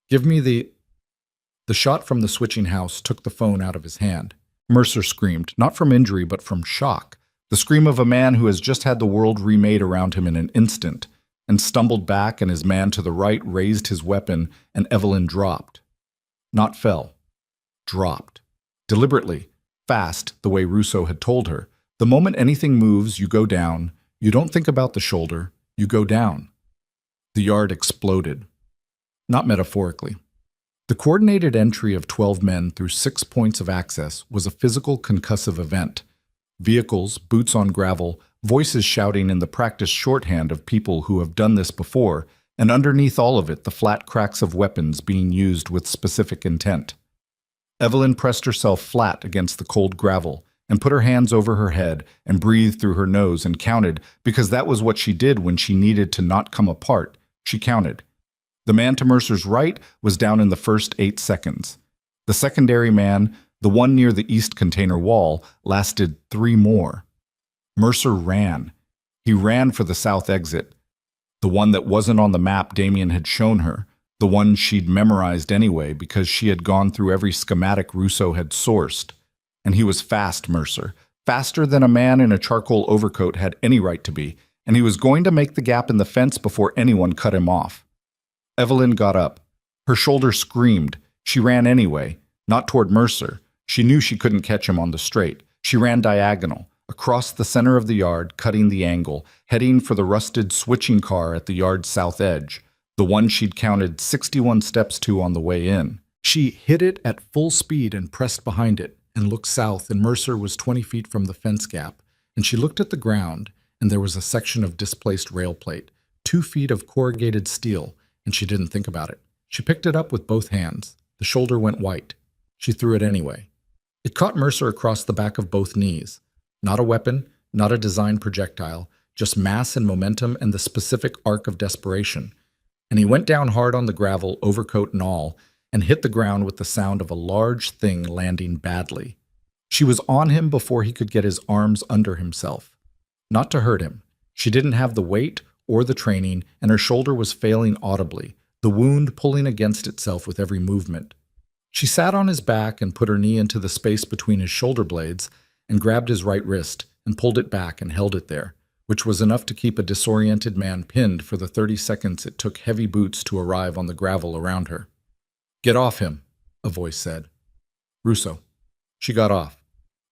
Give me the shot from the switching house took the phone out of his hand. Mercer screamed, not from injury but from shock, the scream of a man who has just had the world remade around him in an instant, and stumbled back, and his man to the right raised his weapon, and Evelyn dropped. Not fell. Dropped. Deliberately. Fast, the way Russo had told her. The moment anything moves, you go down. You don't think about the shoulder. You go down. The yard exploded. Not metaphorically. The coordinated entry of 12 men through 6 points of access was a physical concussive event. Vehicles, boots on gravel, voices shouting in the practiced shorthand of people who have done this before, and underneath all of it, the flat cracks of weapons being used with specific intent. Evelyn pressed herself flat against the cold gravel and put her hands over her head and breathed through her nose and counted, because that was what she did when she needed to not come apart. She counted. The man to Mercer's right was down in the first 8 seconds. The secondary man, the one near the east container wall, lasted 3 more. Mercer ran. He ran for the south exit. The one that wasn't on the map Damien had shown her, the one she'd memorized anyway because she had gone through every schematic Russo had sourced. And he was fast, Mercer. Faster than a man in a charcoal overcoat had any right to be, and he was going to make the gap in the fence before anyone cut him off. Evelyn got up. Her shoulder screamed. She ran anyway, not toward Mercer. She knew she couldn't catch him on the straight. She ran diagonal, across the center of the yard, cutting the angle, heading for the rusted switching car at the yard's south edge, the one she'd counted 61 steps to on the way in. She hit it at full speed and pressed behind it, and looked south, and Mercer was 20 feet from the fence gap, and she looked at the ground, and there was a section of displaced rail plate, 2 feet of corrugated steel, and she didn't think about it. She picked it up with both hands. The shoulder went white. She threw it anyway. It caught Mercer across the back of both knees. Not a weapon, not a designed projectile, just mass and momentum and the specific arc of desperation. And he went down hard on the gravel, overcoat and all, and hit the ground with the sound of a large thing landing badly. She was on him before he could get his arms under himself. Not to hurt him. She didn't have the weight or the training, and her shoulder was failing audibly, the wound pulling against itself with every movement. She sat on his back and put her knee into the space between his shoulder blades and grabbed his right wrist and pulled it back and held it there, which was enough to keep a disoriented man pinned for the 30 seconds it took heavy boots to arrive on the gravel around her. "Get off him," a voice said. Russo. She got off.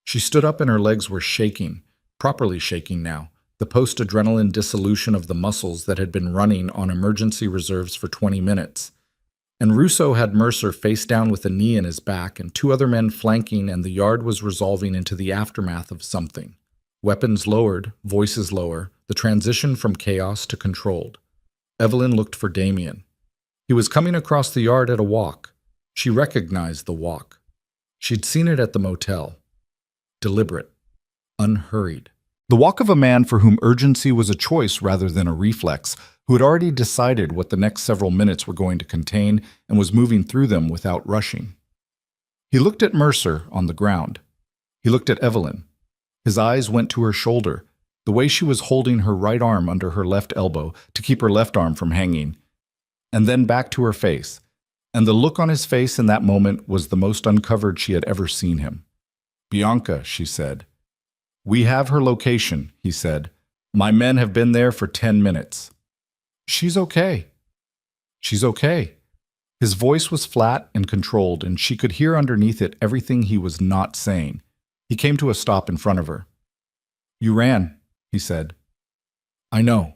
She stood up and her legs were shaking, properly shaking now, the post-adrenaline dissolution of the muscles that had been running on emergency reserves for 20 minutes. And Russo had Mercer face down with a knee in his back and 2 other men flanking, and the yard was resolving into the aftermath of something. Weapons lowered, voices lower, the transition from chaos to controlled. Evelyn looked for Damien. He was coming across the yard at a walk. She recognized the walk. She'd seen it at the motel. Deliberate. Unhurried. The walk of a man for whom urgency was a choice rather than a reflex, who had already decided what the next several minutes were going to contain and was moving through them without rushing. He looked at Mercer on the ground. He looked at Evelyn. His eyes went to her shoulder, the way she was holding her right arm under her left elbow to keep her left arm from hanging, and then back to her face. And the look on his face in that moment was the most uncovered she had ever seen him. "Bianca," she said. "We have her location," he said. "My men have been there for 10 minutes. She's okay. She's okay." His voice was flat and controlled, and she could hear underneath it everything he was not saying. He came to a stop in front of her. "You ran," he said. "I know.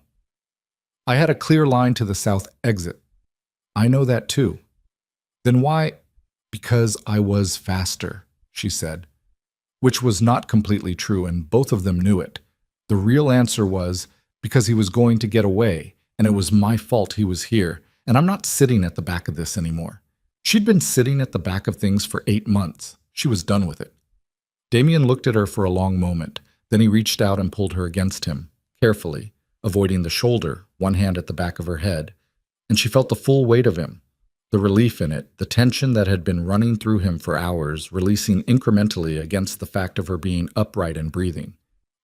I had a clear line to the south exit. I know that too." "Then why?" "Because I was faster," she said. Which was not completely true, and both of them knew it. The real answer was, because he was going to get away, and it was my fault he was here, and I'm not sitting at the back of this anymore. She'd been sitting at the back of things for 8 months. She was done with it. Damien looked at her for a long moment. Then he reached out and pulled her against him, carefully, avoiding the shoulder, one hand at the back of her head. And she felt the full weight of him, the relief in it, the tension that had been running through him for hours, releasing incrementally against the fact of her being upright and breathing.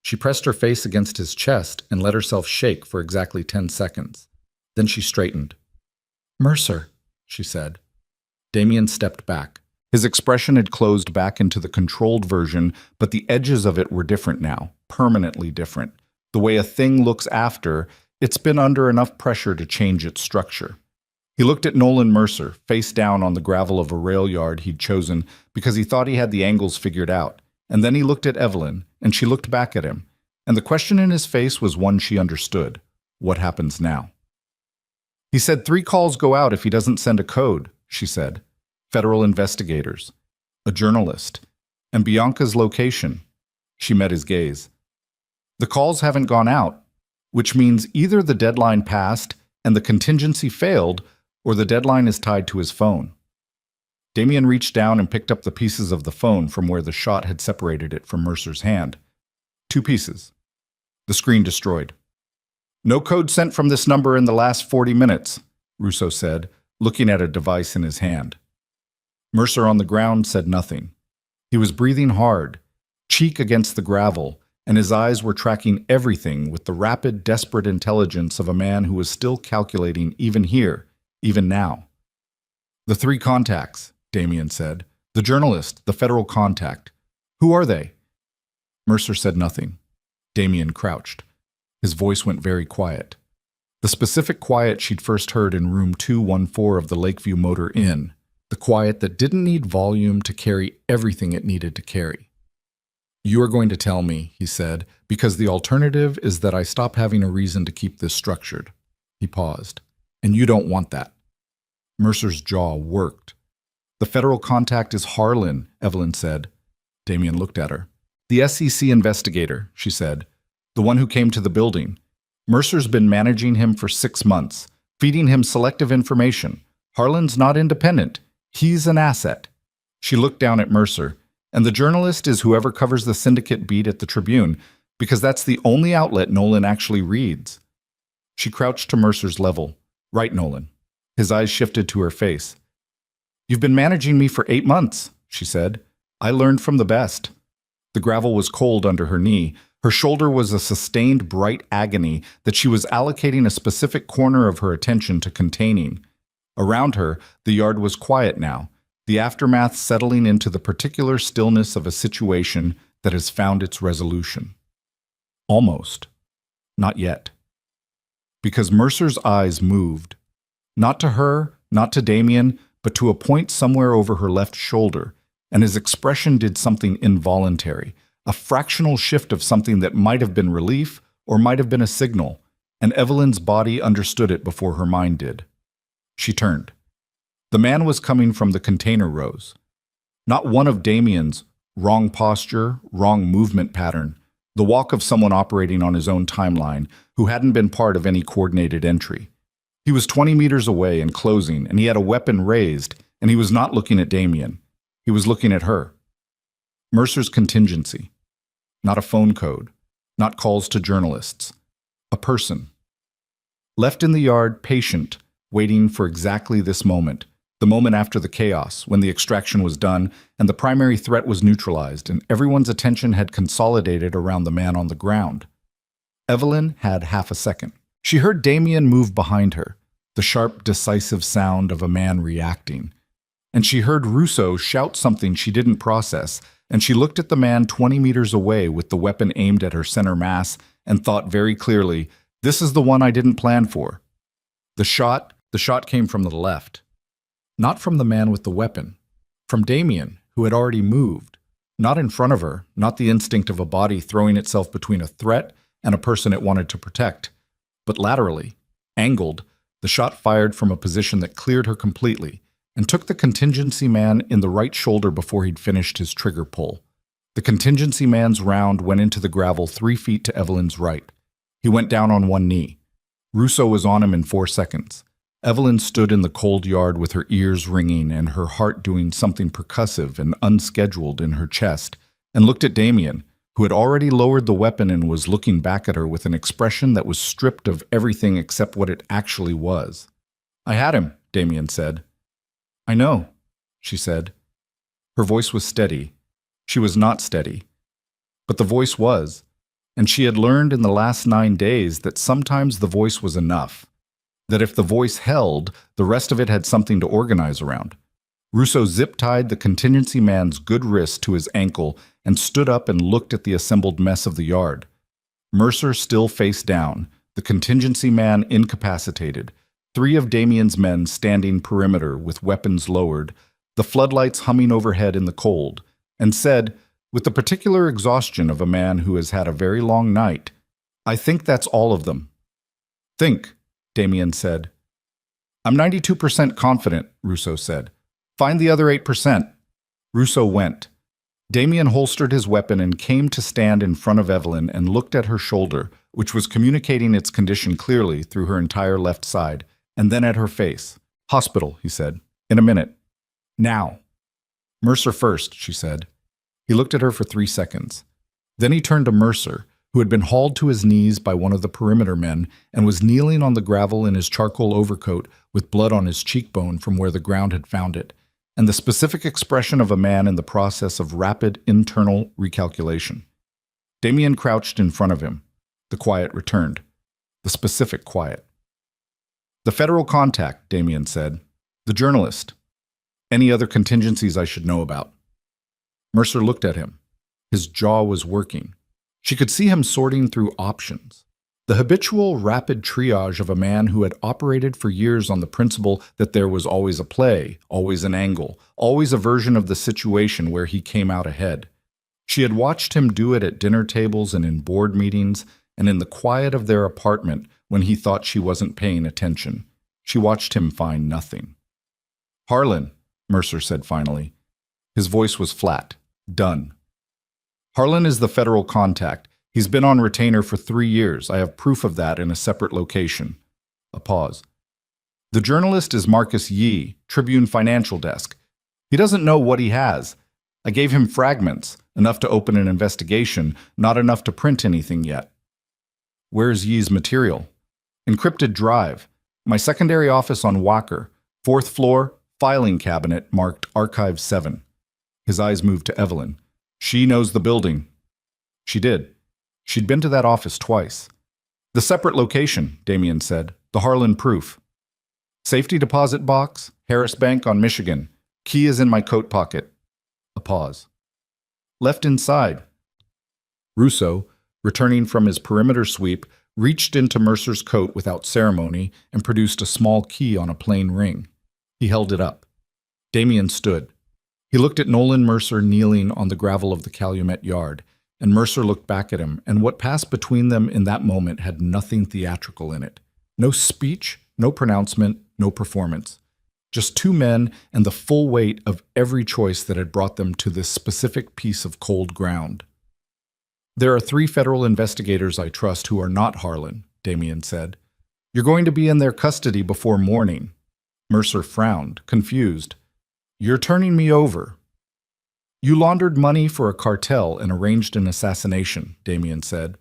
She pressed her face against his chest and let herself shake for exactly 10 seconds. Then she straightened. "Mercer," she said. Damien stepped back. His expression had closed back into the controlled version, but the edges of it were different now, permanently different. The way a thing looks after, it's been under enough pressure to change its structure. He looked at Nolan Mercer, face down on the gravel of a rail yard he'd chosen because he thought he had the angles figured out. And then he looked at Evelyn, and she looked back at him. And the question in his face was one she understood. What happens now? He said 3 calls go out if he doesn't send a code, she said. Federal investigators. A journalist. And Bianca's location. She met his gaze. The calls haven't gone out, which means either the deadline passed and the contingency failed, or the deadline is tied to his phone. Damien reached down and picked up the pieces of the phone from where the shot had separated it from Mercer's hand. 2 pieces. The screen destroyed. No code sent from this number in the last 40 minutes, Russo said, looking at a device in his hand. Mercer on the ground said nothing. He was breathing hard, cheek against the gravel, and his eyes were tracking everything with the rapid, desperate intelligence of a man who was still calculating even here, even now. The 3 contacts, Damien said. The journalist, the federal contact. Who are they? Mercer said nothing. Damien crouched. His voice went very quiet. The specific quiet she'd first heard in room 214 of the Lakeview Motor Inn. The quiet that didn't need volume to carry everything it needed to carry. You are going to tell me, he said, because the alternative is that I stop having a reason to keep this structured. He paused. And you don't want that. Mercer's jaw worked. The federal contact is Harlan, Evelyn said. Damien looked at her. The SEC investigator, she said. The one who came to the building. Mercer's been managing him for 6 months, feeding him selective information. Harlan's not independent. He's an asset. She looked down at Mercer. And the journalist is whoever covers the syndicate beat at the Tribune, because that's the only outlet Nolan actually reads. She crouched to Mercer's level. Right, Nolan. His eyes shifted to her face. You've been managing me for 8 months, she said. I learned from the best. The gravel was cold under her knee. Her shoulder was a sustained bright agony that she was allocating a specific corner of her attention to containing. Around her, the yard was quiet now, the aftermath settling into the particular stillness of a situation that has found its resolution. Almost. Not yet. Because Mercer's eyes moved. Not to her, not to Damien, but to a point somewhere over her left shoulder, and his expression did something involuntary, a fractional shift of something that might have been relief or might have been a signal, and Evelyn's body understood it before her mind did. She turned. The man was coming from the container rows. Not one of Damien's wrong posture, wrong movement pattern, the walk of someone operating on his own timeline who hadn't been part of any coordinated entry. He was 20 meters away and closing, and he had a weapon raised, and he was not looking at Damien. He was looking at her. Mercer's contingency. Not a phone code. Not calls to journalists. A person. Left in the yard, patient, waiting for exactly this moment. The moment after the chaos, when the extraction was done and the primary threat was neutralized and everyone's attention had consolidated around the man on the ground. Evelyn had half a second. She heard Damien move behind her, the sharp, decisive sound of a man reacting. And she heard Russo shout something she didn't process, and she looked at the man 20 meters away with the weapon aimed at her center mass and thought very clearly, this is the one I didn't plan for. The shot came from the left. Not from the man with the weapon. From Damien, who had already moved. Not in front of her, not the instinct of a body throwing itself between a threat and a person it wanted to protect. But laterally, angled, the shot fired from a position that cleared her completely and took the contingency man in the right shoulder before he'd finished his trigger pull. The contingency man's round went into the gravel 3 feet to Evelyn's right. He went down on one knee. Russo was on him in 4 seconds. Evelyn stood in the cold yard with her ears ringing and her heart doing something percussive and unscheduled in her chest, and looked at Damien, who had already lowered the weapon and was looking back at her with an expression that was stripped of everything except what it actually was. I had him, Damien said. I know, she said. Her voice was steady. She was not steady. But the voice was, and she had learned in the last 9 days that sometimes the voice was enough. That if the voice held, the rest of it had something to organize around. Russo zip-tied the contingency man's good wrist to his ankle and stood up and looked at the assembled mess of the yard. Mercer still face down, the contingency man incapacitated, 3 of Damien's men standing perimeter with weapons lowered, the floodlights humming overhead in the cold, and said, with the particular exhaustion of a man who has had a very long night, "I think that's all of them." "Think," Damien said. "I'm 92% confident," Russo said. "Find the other 8%. Russo went. Damien holstered his weapon and came to stand in front of Evelyn and looked at her shoulder, which was communicating its condition clearly through her entire left side, and then at her face. "Hospital," he said. "In a minute. Now." "Mercer first," she said. He looked at her for 3 seconds. Then he turned to Mercer, who had been hauled to his knees by one of the perimeter men and was kneeling on the gravel in his charcoal overcoat with blood on his cheekbone from where the ground had found it, and the specific expression of a man in the process of rapid internal recalculation. Damien crouched in front of him. The quiet returned. The specific quiet. "The federal contact," Damien said. "The journalist. Any other contingencies I should know about?" Mercer looked at him. His jaw was working. She could see him sorting through options. The habitual rapid triage of a man who had operated for years on the principle that there was always a play, always an angle, always a version of the situation where he came out ahead. She had watched him do it at dinner tables and in board meetings, and in the quiet of their apartment when he thought she wasn't paying attention. She watched him find nothing. "Harlan," Mercer said finally. His voice was flat. Done. "Harlan is the federal contact. He's been on retainer for 3 years. I have proof of that in a separate location." A pause. "The journalist is Marcus Yee, Tribune Financial Desk. He doesn't know what he has. I gave him fragments, enough to open an investigation, not enough to print anything yet." "Where's Yee's material?" "Encrypted drive. My secondary office on Walker. 4th floor, filing cabinet marked Archive 7. His eyes moved to Evelyn. "She knows the building." She did. She'd been to that office twice. "The separate location," Damien said. "The Harlan proof. Safety deposit box, Harris Bank on Michigan. Key is in my coat pocket." A pause. "Left inside." Russo, returning from his perimeter sweep, reached into Mercer's coat without ceremony and produced a small key on a plain ring. He held it up. Damien stood. He looked at Nolan Mercer kneeling on the gravel of the Calumet yard, and Mercer looked back at him, and what passed between them in that moment had nothing theatrical in it. No speech, no pronouncement, no performance. Just 2 men and the full weight of every choice that had brought them to this specific piece of cold ground. "There are 3 federal investigators I trust who are not Harlan," Damien said. "You're going to be in their custody before morning." Mercer frowned, confused. "You're turning me over." "You laundered money for a cartel and arranged an assassination," Damien said.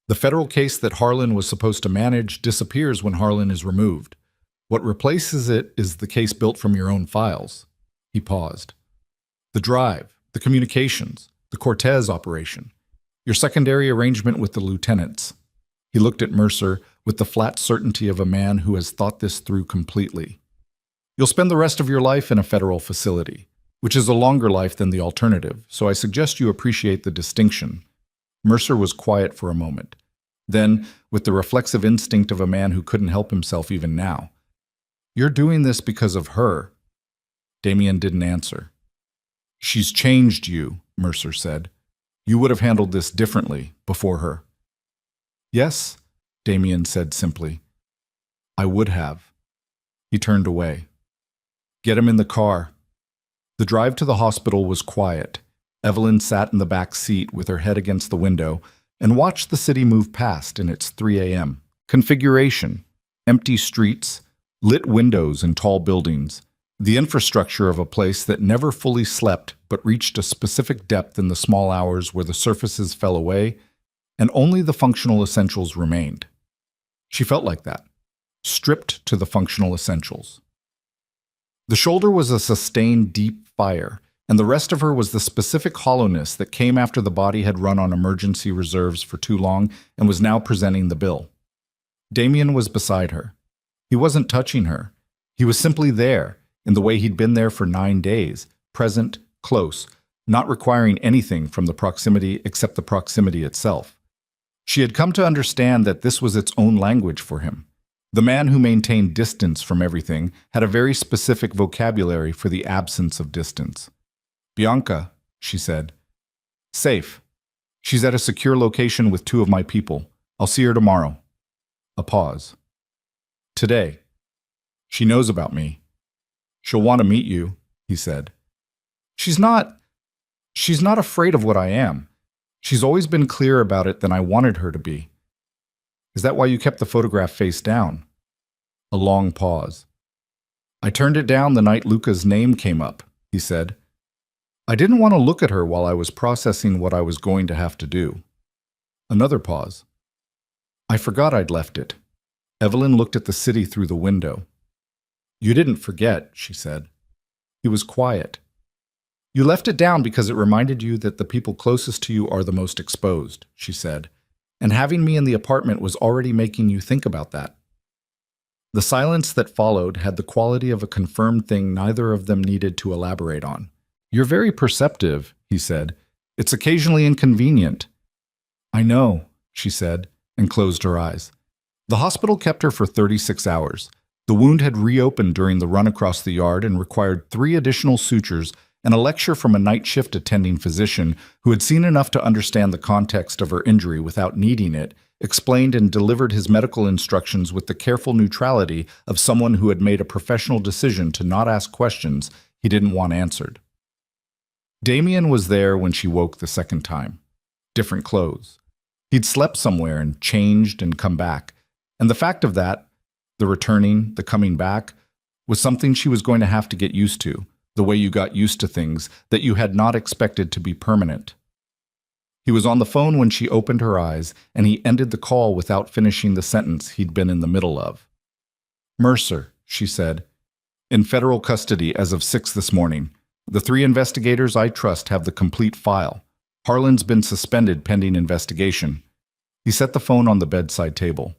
"The federal case that Harlan was supposed to manage disappears when Harlan is removed. What replaces it is the case built from your own files." He paused. "The drive, the communications, the Cortez operation, your secondary arrangement with the lieutenants." He looked at Mercer with the flat certainty of a man who has thought this through completely. "You'll spend the rest of your life in a federal facility, which is a longer life than the alternative, so I suggest you appreciate the distinction." Mercer was quiet for a moment. Then, with the reflexive instinct of a man who couldn't help himself even now, "You're doing this because of her." Damien didn't answer. "She's changed you," Mercer said. "You would have handled this differently before her." "Yes," Damien said simply. "I would have." He turned away. "Get him in the car." The drive to the hospital was quiet. Evelyn sat in the back seat with her head against the window and watched the city move past in its 3 a.m. configuration, empty streets, lit windows in tall buildings, the infrastructure of a place that never fully slept but reached a specific depth in the small hours where the surfaces fell away and only the functional essentials remained. She felt like that, stripped to the functional essentials. The shoulder was a sustained deep fire, and the rest of her was the specific hollowness that came after the body had run on emergency reserves for too long and was now presenting the bill. Damien was beside her. He wasn't touching her. He was simply there, in the way he'd been there for 9 days, present, close, not requiring anything from the proximity except the proximity itself. She had come to understand that this was its own language for him. The man who maintained distance from everything had a very specific vocabulary for the absence of distance. Bianca, she said. Safe. She's at a secure location with 2 of my people. I'll see her tomorrow. A pause. Today. She knows about me. She'll want to meet you, he said. She's not afraid of what I am. She's always been clearer about it than I wanted her to be. Is that why you kept the photograph face down? A long pause. I turned it down the night Luca's name came up, he said. I didn't want to look at her while I was processing what I was going to have to do. Another pause. I forgot I'd left it. Evelyn looked at the city through the window. You didn't forget, she said. He was quiet. You left it down because it reminded you that the people closest to you are the most exposed, she said, and having me in the apartment was already making you think about that. The silence that followed had the quality of a confirmed thing neither of them needed to elaborate on. You're very perceptive, he said. It's occasionally inconvenient. I know, she said, and closed her eyes. The hospital kept her for 36 hours. The wound had reopened during the run across the yard and required 3 additional sutures and a lecture from a night shift attending physician who had seen enough to understand the context of her injury without needing it, explained and delivered his medical instructions with the careful neutrality of someone who had made a professional decision to not ask questions he didn't want answered. Damien was there when she woke the second time. Different clothes. He'd slept somewhere and changed and come back. And the fact of that, the returning, the coming back, was something she was going to have to get used to, the way you got used to things that you had not expected to be permanent. He was on the phone when she opened her eyes, and he ended the call without finishing the sentence he'd been in the middle of. Mercer, she said, in federal custody as of 6 this morning. The 3 investigators I trust have the complete file. Harlan's been suspended pending investigation. He set the phone on the bedside table.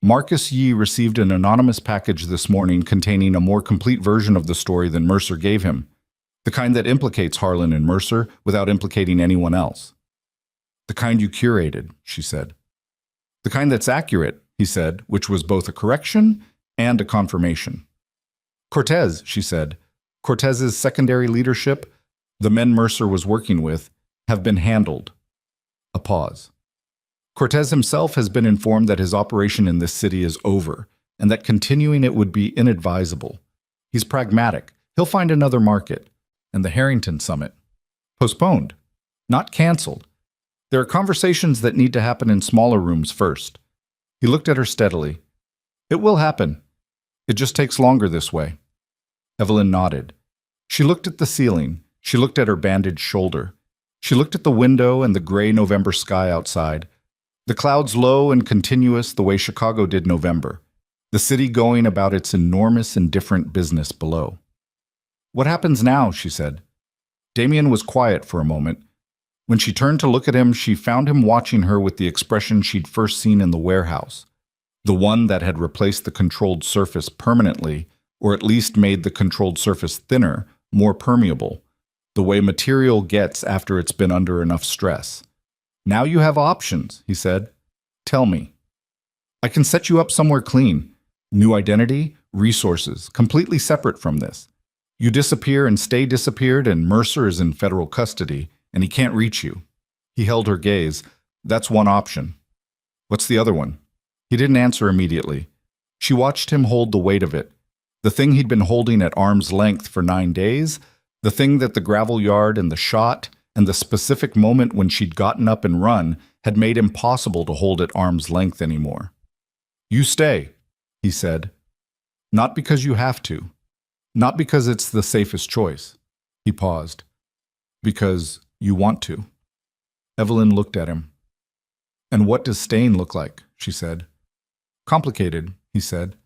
Marcus Yee received an anonymous package this morning containing a more complete version of the story than Mercer gave him, the kind that implicates Harlan and Mercer without implicating anyone else. The kind you curated, she said. The kind that's accurate, he said, which was both a correction and a confirmation. Cortez, she said. Cortez's secondary leadership, the men Mercer was working with, have been handled. A pause. Cortez himself has been informed that his operation in this city is over, and that continuing it would be inadvisable. He's pragmatic. He'll find another market. And the Harrington Summit. Postponed. Not canceled. There are conversations that need to happen in smaller rooms first. He looked at her steadily. It will happen. It just takes longer this way. Evelyn nodded. She looked at the ceiling. She looked at her bandaged shoulder. She looked at the window and the gray November sky outside. The clouds low and continuous the way Chicago did November. The city going about its enormous and different business below. What happens now, she said. Damien was quiet for a moment. When she turned to look at him, she found him watching her with the expression she'd first seen in the warehouse. The one that had replaced the controlled surface permanently, or at least made the controlled surface thinner, more permeable, the way material gets after it's been under enough stress. Now you have options, he said. Tell me. I can set you up somewhere clean. New identity, resources, completely separate from this. You disappear and stay disappeared, and Mercer is in federal custody, and he can't reach you. He held her gaze. That's one option. What's the other one? He didn't answer immediately. She watched him hold the weight of it. The thing he'd been holding at arm's length for 9 days, the thing that the gravel yard and the shot, and the specific moment when she'd gotten up and run had made impossible to hold at arm's length anymore. You stay, he said. Not because you have to. Not because it's the safest choice. He paused. Because you want to. Evelyn looked at him. And what does staying look like? She said. Complicated, he said.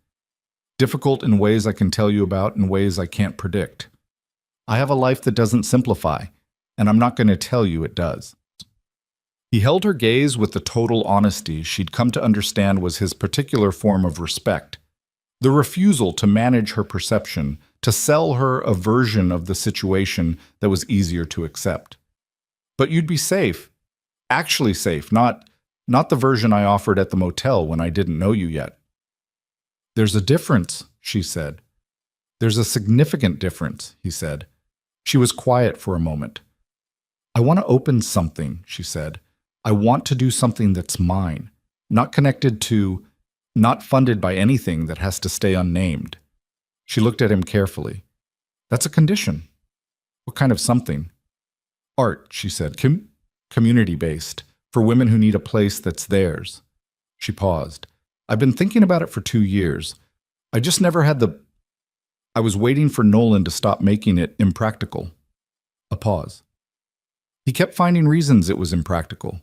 Difficult in ways I can tell you about and ways I can't predict. I have a life that doesn't simplify, and I'm not going to tell you it does. He held her gaze with the total honesty she'd come to understand was his particular form of respect, the refusal to manage her perception, to sell her a version of the situation that was easier to accept. But you'd be safe, actually safe, not the version I offered at the motel when I didn't know you yet. There's a difference, she said. There's a significant difference, he said. She was quiet for a moment. I want to open something, she said. I want to do something that's mine, not connected to, not funded by anything that has to stay unnamed. She looked at him carefully. That's a condition. What kind of something? Art, she said, community-based, for women who need a place that's theirs. She paused. I've been thinking about it for 2 years. I just never had I was waiting for Nolan to stop making it impractical. A pause. He kept finding reasons it was impractical.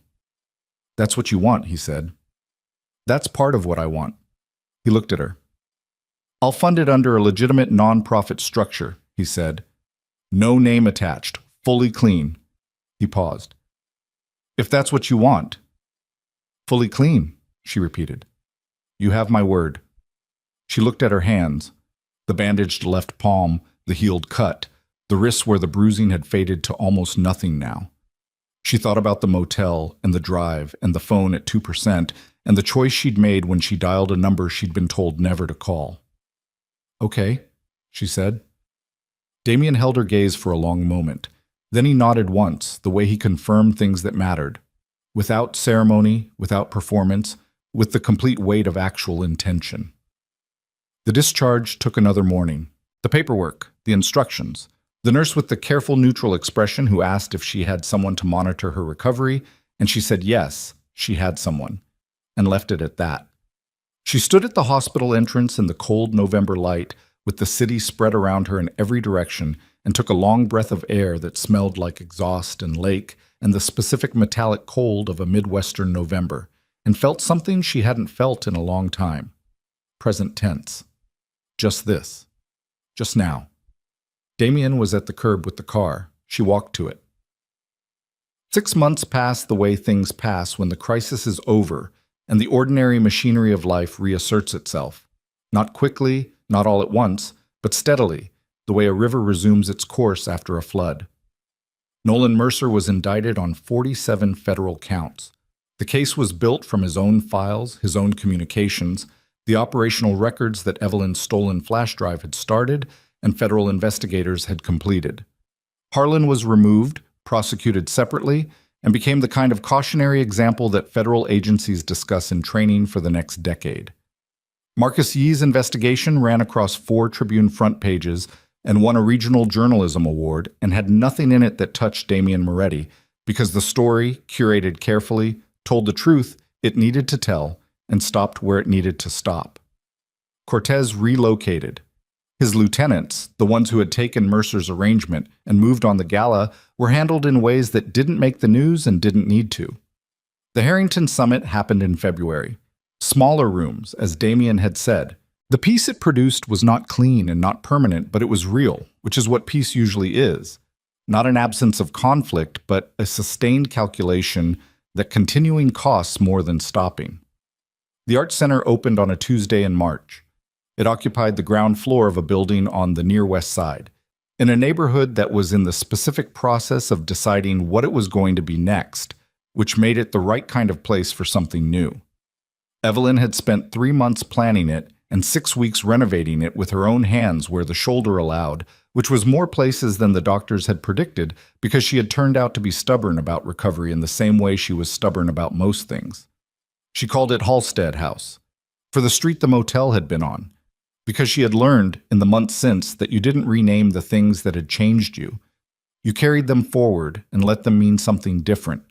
That's what you want, he said. That's part of what I want. He looked at her. I'll fund it under a legitimate non-profit structure, he said. No name attached, fully clean. He paused. If that's what you want. Fully clean, she repeated. You have my word. She looked at her hands, the bandaged left palm, the healed cut, the wrists where the bruising had faded to almost nothing now. She thought about the motel and the drive and the phone at 2% and the choice she'd made when she dialed a number she'd been told never to call. Okay, she said. Damien held her gaze for a long moment. Then he nodded once, the way he confirmed things that mattered. Without ceremony, without performance, with the complete weight of actual intention. The discharge took another morning. The paperwork, the instructions, the nurse with the careful neutral expression who asked if she had someone to monitor her recovery, and she said yes, she had someone, and left it at that. She stood at the hospital entrance in the cold November light, with the city spread around her in every direction, and took a long breath of air that smelled like exhaust and lake and the specific metallic cold of a Midwestern November, and felt something she hadn't felt in a long time. Present tense. Just this. Just now. Damien was at the curb with the car. She walked to it. 6 months pass the way things pass when the crisis is over and the ordinary machinery of life reasserts itself. Not quickly, not all at once, but steadily, the way a river resumes its course after a flood. Nolan Mercer was indicted on 47 federal counts. The case was built from his own files, his own communications, the operational records that Evelyn's stolen flash drive had started and federal investigators had completed. Harlan was removed, prosecuted separately, and became the kind of cautionary example that federal agencies discuss in training for the next decade. Marcus Yee's investigation ran across 4 Tribune front pages and won a regional journalism award and had nothing in it that touched Damien Moretti because the story, curated carefully, told the truth it needed to tell and stopped where it needed to stop. Cortez relocated. His lieutenants, the ones who had taken Mercer's arrangement and moved on the gala, were handled in ways that didn't make the news and didn't need to. The Harrington Summit happened in February. Smaller rooms, as Damien had said. The peace it produced was not clean and not permanent, but it was real, which is what peace usually is. Not an absence of conflict, but a sustained calculation that continuing costs more than stopping. The Art Center opened on a Tuesday in March. It occupied the ground floor of a building on the near west side, in a neighborhood that was in the specific process of deciding what it was going to be next, which made it the right kind of place for something new. Evelyn had spent 3 months planning it and 6 weeks renovating it with her own hands where the shoulder allowed, which was more places than the doctors had predicted because she had turned out to be stubborn about recovery in the same way she was stubborn about most things. She called it Halstead House, for the street the motel had been on, because she had learned in the months since that you didn't rename the things that had changed you. You carried them forward and let them mean something different.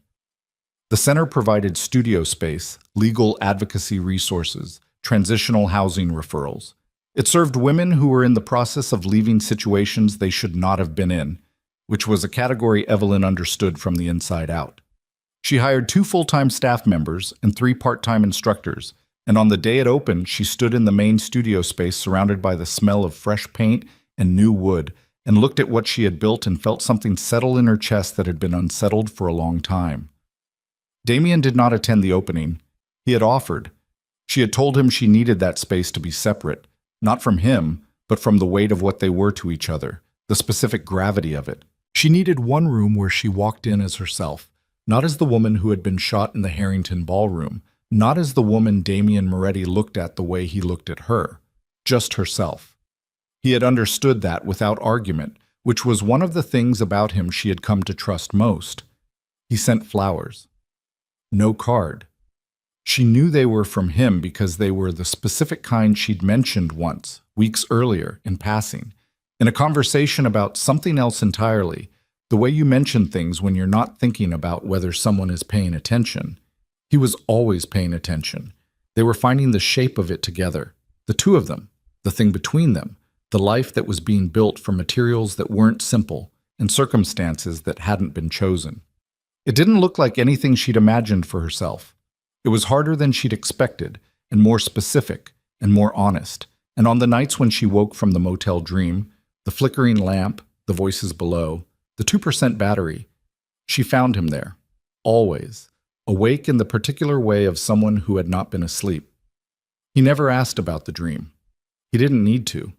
The center provided studio space, legal advocacy resources, transitional housing referrals. It served women who were in the process of leaving situations they should not have been in, which was a category Evelyn understood from the inside out. She hired 2 full-time staff members and 3 part-time instructors, and on the day it opened, she stood in the main studio space surrounded by the smell of fresh paint and new wood, and looked at what she had built and felt something settle in her chest that had been unsettled for a long time. Damien did not attend the opening. He had offered. She had told him she needed that space to be separate, not from him, but from the weight of what they were to each other, the specific gravity of it. She needed one room where she walked in as herself, not as the woman who had been shot in the Harrington ballroom, not as the woman Damien Moretti looked at the way he looked at her. just herself. He had understood that without argument, which was one of the things about him she had come to trust most. He sent flowers. No card. She knew they were from him because they were the specific kind she'd mentioned once, weeks earlier, in passing, in a conversation about something else entirely, the way you mention things when you're not thinking about whether someone is paying attention. He was always paying attention. They were finding the shape of it together, the two of them, the thing between them, the life that was being built from materials that weren't simple and circumstances that hadn't been chosen. It didn't look like anything she'd imagined for herself. It was harder than she'd expected, and more specific, and more honest. And on the nights when she woke from the motel dream, the flickering lamp, the voices below, the 2% battery, she found him there, always, awake in the particular way of someone who had not been asleep. He never asked about the dream. He didn't need to.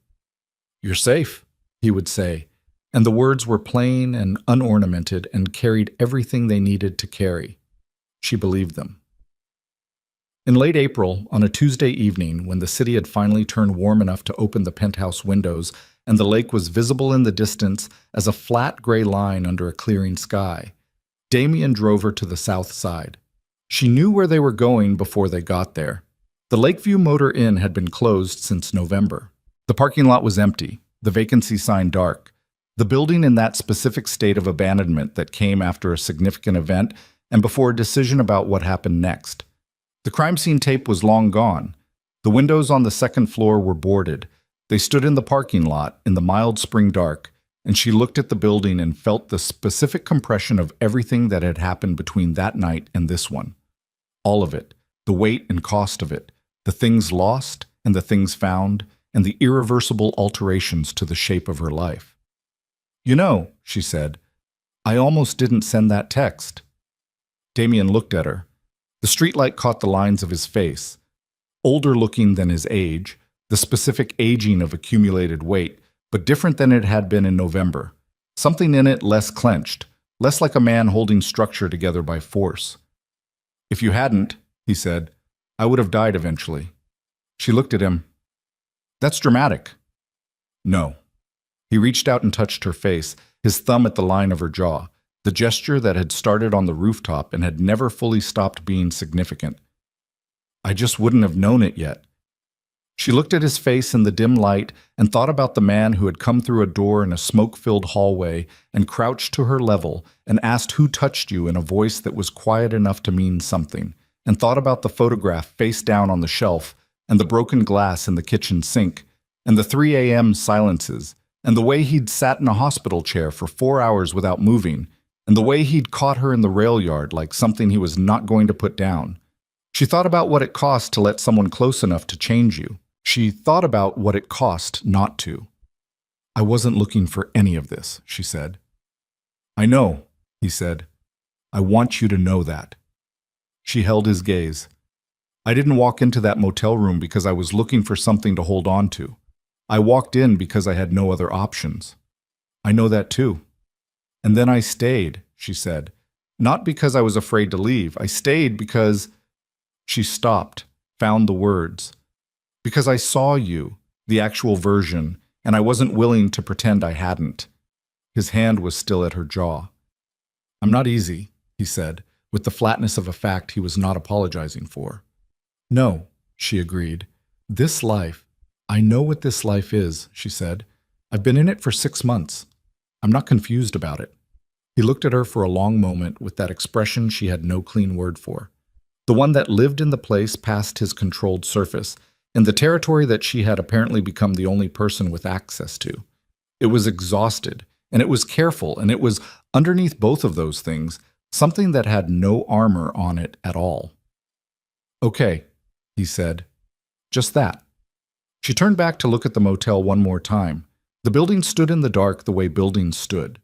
"You're safe," he would say, and the words were plain and unornamented and carried everything they needed to carry. She believed them. In late April, on a Tuesday evening, when the city had finally turned warm enough to open the penthouse windows and the lake was visible in the distance as a flat gray line under a clearing sky, Damien drove her to the south side. She knew where they were going before they got there. The Lakeview Motor Inn had been closed since November. The parking lot was empty, the vacancy sign dark, the building in that specific state of abandonment that came after a significant event and before a decision about what happened next. The crime scene tape was long gone. The windows on the second floor were boarded. They stood in the parking lot in the mild spring dark, and she looked at the building and felt the specific compression of everything that had happened between that night and this one. All of it, the weight and cost of it, the things lost and the things found, and the irreversible alterations to the shape of her life. "You know," she said, "I almost didn't send that text." Damien looked at her. The streetlight caught the lines of his face, older looking than his age, the specific aging of accumulated weight, but different than it had been in November. Something in it less clenched, less like a man holding structure together by force. "If you hadn't," he said, "I would have died eventually." She looked at him. "That's dramatic." "No." He reached out and touched her face, his thumb at the line of her jaw, the gesture that had started on the rooftop and had never fully stopped being significant. "I just wouldn't have known it yet." She looked at his face in the dim light and thought about the man who had come through a door in a smoke-filled hallway and crouched to her level and asked who touched you in a voice that was quiet enough to mean something, and thought about the photograph face down on the shelf and the broken glass in the kitchen sink and the 3 a.m. silences and the way he'd sat in a hospital chair for 4 hours without moving and the way he'd caught her in the rail yard like something he was not going to put down. She thought about what it cost to let someone close enough to change you. She thought about what it cost not to. "I wasn't looking for any of this," she said. "I know," he said. "I want you to know that." She held his gaze. "I didn't walk into that motel room because I was looking for something to hold on to. I walked in because I had no other options. I know that too. And then I stayed," she said. "Not because I was afraid to leave. I stayed because—" She stopped, found the words. "Because I saw you, the actual version, and I wasn't willing to pretend I hadn't." His hand was still at her jaw. "I'm not easy," he said, with the flatness of a fact he was not apologizing for. "No," she agreed. "This life, I know what this life is," she said. "I've been in it for 6 months. I'm not confused about it." He looked at her for a long moment with that expression she had no clean word for, the one that lived in the place past his controlled surface, in the territory that she had apparently become the only person with access to. It was exhausted, and it was careful, and it was, underneath both of those things, something that had no armor on it at all. "Okay," he said. "Just that." She turned back to look at the motel one more time. The building stood in the dark the way buildings stood,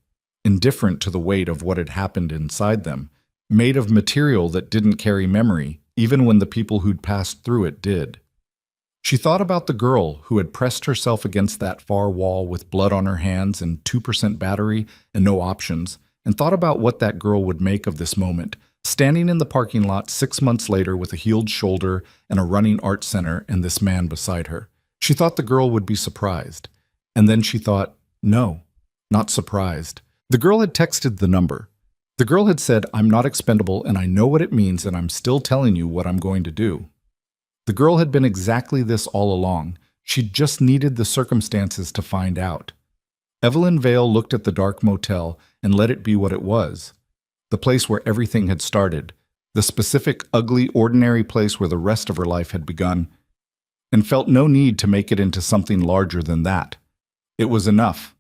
indifferent to the weight of what had happened inside them, made of material that didn't carry memory, even when the people who'd passed through it did. She thought about the girl who had pressed herself against that far wall with blood on her hands and 2% battery and no options, and thought about what that girl would make of this moment, standing in the parking lot 6 months later with a healed shoulder and a running art center and this man beside her. She thought the girl would be surprised. And then she thought, no, not surprised. The girl had texted the number. The girl had said, I'm not expendable and I know what it means and I'm still telling you what I'm going to do. The girl had been exactly this all along. She just needed the circumstances to find out. Evelyn Vale looked at the dark motel and let it be what it was. The place where everything had started. The specific, ugly, ordinary place where the rest of her life had begun. And felt no need to make it into something larger than that. It was enough.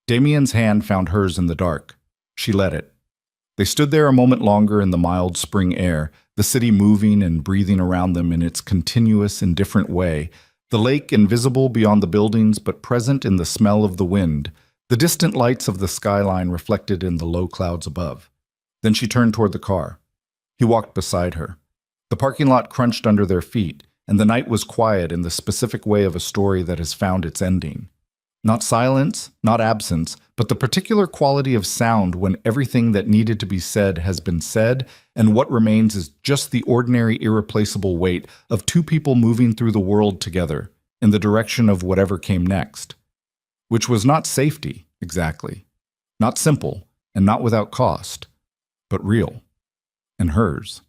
Damien's hand found hers in the dark. She let it. They stood there a moment longer in the mild spring air, the city moving and breathing around them in its continuous, indifferent way, the lake invisible beyond the buildings but present in the smell of the wind, the distant lights of the skyline reflected in the low clouds above. Then she turned toward the car. He walked beside her. The parking lot crunched under their feet, and the night was quiet in the specific way of a story that has found its ending. Not silence, not absence, but the particular quality of sound when everything that needed to be said has been said, and what remains is just the ordinary, irreplaceable weight of two people moving through the world together, in the direction of whatever came next. Which was not safety, exactly. Not simple, and not without cost, but real. And hers.